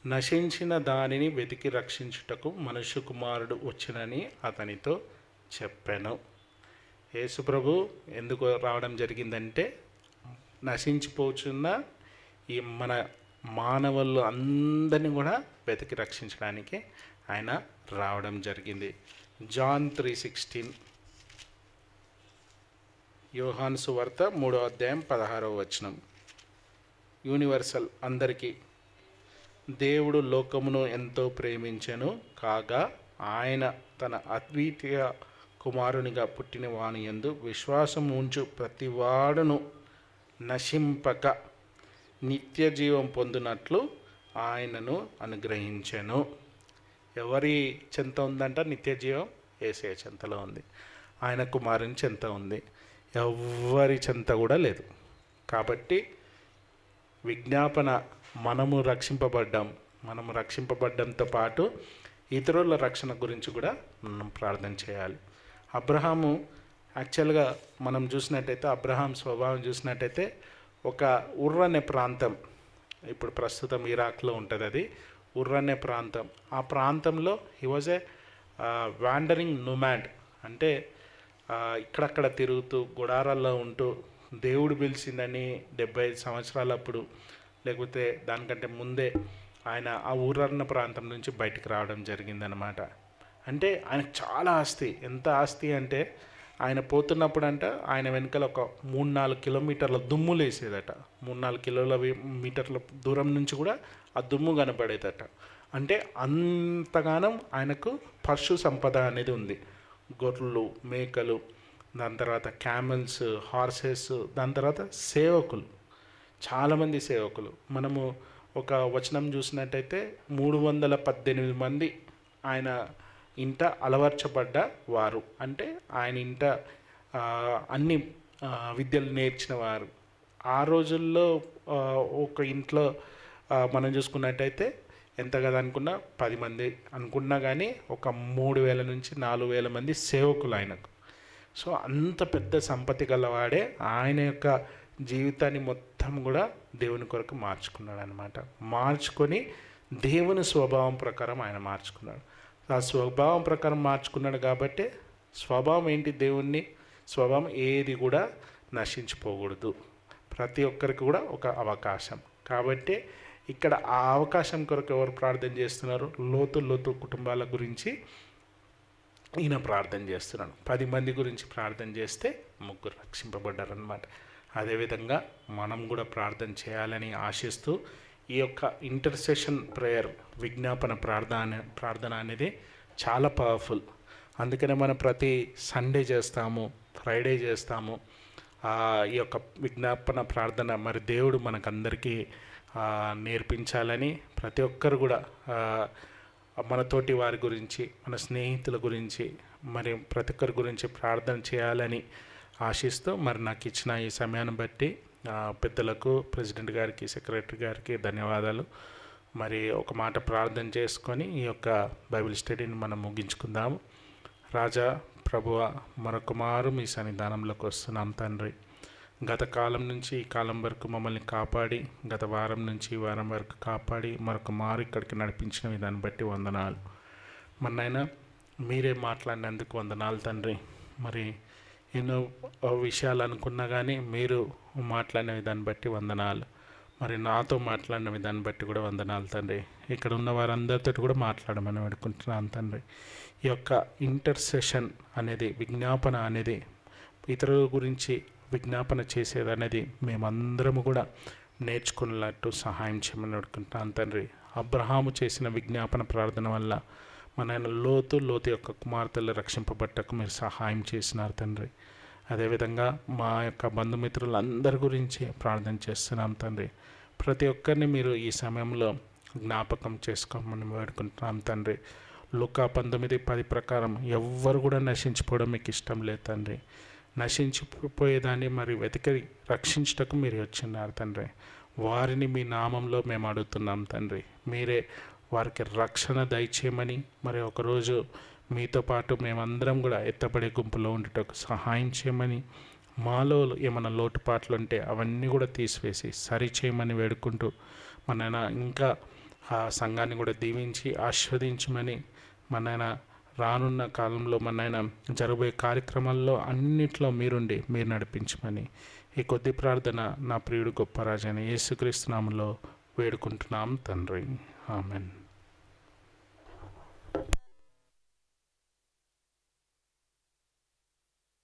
నశించిన దానిని వెతికి రక్షించుటకు మనుష్య కుమారుడు వచ్చునని అతనితో చెప్పాను. యేసుప్రభు ఎందుకు రావడం జరిగిందంటే, నశించిపోతున్న ఈ మన మానవులు అందరినీ కూడా వెతికి రక్షించడానికి ఆయన రావడం జరిగింది. జాన్ 3:16, యోహాను సువార్త 3వ అధ్యాయం 16వ వచనం. యూనివర్సల్, అందరికీ. దేవుడు లోకమును ఎంతో ప్రేమించెను కాగా ఆయన తన అద్వితీయ కుమారునిగా పుట్టిన వాని యందు విశ్వాసం ఉంచు ప్రతివాడును నశింపక నిత్య జీవం పొందినట్లు ఆయనను అనుగ్రహించెను. ఎవరి చెంత ఉందంట నిత్య జీవం? యేసయ్య చెంతలో ఉంది. ఆయన కుమారుని చెంత ఉంది. ఎవరి చెంత కూడా లేదు. కాబట్టి విజ్ఞాపన, మనము రక్షింపబడ్డంతో పాటు ఇతరుల రక్షణ గురించి కూడా మనం ప్రార్థన చేయాలి. అబ్రహాము యాక్చువల్గా మనం చూసినట్టయితే, అబ్రహాం స్వభావం చూసినట్టయితే ఒక ఉర్ అనే ప్రాంతం, ఇప్పుడు ప్రస్తుతం ఇరాక్లో ఉంటుంది, అది ఉర్ అనే ప్రాంతం. ఆ ప్రాంతంలో he was a wandering nomad, అంటే ఇక్కడక్కడ తిరుగుతూ గుడారాల్లో ఉంటూ దేవుడు పిలిచిందని 75 సంవత్సరాలప్పుడు, లేకపోతే దానికంటే ముందే ఆయన ఆ ఊరన్న ప్రాంతం నుంచి బయటికి రావడం జరిగిందనమాట. అంటే ఆయనకు చాలా ఆస్తి. ఎంత ఆస్తి అంటే ఆయన పోతున్నప్పుడు ఆయన వెనకాల ఒక 3-4 కిలోమీటర్ల దుమ్ము లేసేదట. 3-4 మీటర్ల దూరం నుంచి కూడా ఆ దుమ్ము కనపడేదట. అంటే అంతగానం ఆయనకు పశు సంపద అనేది ఉంది. గొర్రెలు, మేకలు, దాని తర్వాత క్యామెల్స్, హార్సెస్, దాని తర్వాత సేవకులు, చాలామంది సేవకులు. మనము ఒక వచనం చూసినట్టయితే 318 మంది ఆయన ఇంట అలవర్చబడ్డ వారు, అంటే ఆయన ఇంట అన్ని విద్యలు నేర్చిన వారు. ఆ రోజుల్లో ఒక ఇంట్లో మనం చూసుకున్నట్టయితే ఎంత కదా అనుకున్నా 10 మంది అనుకున్నా కానీ ఒక 3000 నుంచి 4000 మంది సేవకులు ఆయనకు. సో అంత పెద్ద సంపత్తి గలవాడే ఆయన యొక్క జీవితాన్ని మొత్తం కూడా దేవుని కొరకు మార్చుకున్నాడు అనమాట. మార్చుకొని దేవుని స్వభావం ప్రకారం ఆయన మార్చుకున్నాడు. ఆ స్వభావం ప్రకారం మార్చుకున్నాడు కాబట్టి, స్వభావం ఏంటి? దేవుని స్వభావం ఏది కూడా నశించిపోకూడదు, ప్రతి ఒక్కరికి కూడా ఒక అవకాశం. కాబట్టి ఇక్కడ ఆ అవకాశం కొరకు ఎవరు ప్రార్థన చేస్తున్నారు? లోతు కుటుంబాల గురించి ఈయన ప్రార్థన చేస్తున్నాడు. 10 మంది గురించి ప్రార్థన చేస్తే 3 రక్షింపబడ్డారనమాట. అదేవిధంగా మనం కూడా ప్రార్థన చేయాలని ఆశిస్తూ, ఈ యొక్క ఇంటర్సెషన్ ప్రేయర్, విజ్ఞాపన ప్రార్థన అనేది చాలా పవర్ఫుల్. అందుకనే మనం ప్రతి సండే చేస్తాము, ఫ్రైడే చేస్తాము ఈ యొక్క విజ్ఞాపన ప్రార్థన. మరి దేవుడు మనకందరికీ నేర్పించాలని, ప్రతి ఒక్కరు కూడా మనతోటి వారి గురించి, మన స్నేహితుల గురించి, మరి ప్రతి ఒక్కరి గురించి ప్రార్థన చేయాలని ఆశిస్తూ, మరి నాకు ఇచ్చిన ఈ సమయాన్ని బట్టి పెద్దలకు, ప్రెసిడెంట్ గారికి, సెక్రటరీ గారికి ధన్యవాదాలు. మరి ఒక మాట ప్రార్థన చేసుకొని ఈ యొక్క బైబిల్ స్టడీని మనం ముగించుకుందాము. రాజా, ప్రభువ, మరొక మారు మీ సన్నిధానంలోకి వస్తున్నాం తండ్రి. గత కాలం నుంచి ఈ కాలం వరకు మమ్మల్ని కాపాడి, గత వారం నుంచి ఈ వారం వరకు కాపాడి, మరొక మారు ఇక్కడికి నడిపించిన విధాన్ని బట్టి వందనాలు. మన్నైనా మీరే మాట్లాడినందుకు వందనాలు తండ్రి. మరి ఎన్నో విషయాలు అనుకున్నా కానీ మీరు మాట్లాడిన విధాన్ని బట్టి వందనాలు. మరి నాతో మాట్లాడిన విధాన్ని బట్టి కూడా వందనాలు తండ్రి. ఇక్కడ ఉన్న వారందరితో కూడా మాట్లాడమని వేడుకుంటున్నాను తండ్రి. ఈ యొక్క ఇంటర్సెషన్ అనేది, విజ్ఞాపన అనేది, ఇతరుల గురించి విజ్ఞాపన చేసేది అనేది మేమందరము కూడా నేర్చుకున్నట్టు సహాయం చేయమని వేడుకుంటున్నాను తండ్రి. అబ్రహాము చేసిన విజ్ఞాపన ప్రార్థన వల్ల మన లోతు యొక్క కుమార్తెలు రక్షింపబట్టకు మీరు సహాయం చేసినారు తండ్రి. అదేవిధంగా మా యొక్క బంధుమిత్రులందరి గురించి ప్రార్థన చేస్తున్నాం తండ్రి. ప్రతి ఒక్కరిని మీరు ఈ సమయంలో జ్ఞాపకం చేసుకోమని వేడుకుంటున్నాం తండ్రి. లూకా 19:10 ప్రకారం ఎవ్వరు కూడా నశించిపోవడం మీకు ఇష్టం లేదు తండ్రి. నశించిపోయేదాన్ని మరి వెతికి రక్షించటకు మీరు వచ్చినారు తండ్రి. వారిని మీ నామంలో మేము అడుగుతున్నాం తండ్రి. మీరే వారికి రక్షణ దయచేయమని, మరి ఒకరోజు మీతో పాటు మేమందరం కూడా ఎత్తబడే గుంపులో ఉండేటకు సహాయం చేయమని, మాలో ఏమైనా లోటుపాట్లు ఉంటే అవన్నీ కూడా తీసివేసి సరిచేయమని వేడుకుంటూ, మన ఇంకా ఆ సంఘాన్ని కూడా దీవించి ఆస్వాదించమని, మన రానున్న కాలంలో మన జరగబోయే కార్యక్రమాల్లో అన్నిట్లో మీరుండి మీరు నడిపించమని ఈ కొద్ది ప్రార్థన నా ప్రియుడు గొప్ప రాజైన యేసుక్రీస్తు నామములో వేడుకుంటున్నాం తండ్రి. ఆమెన్.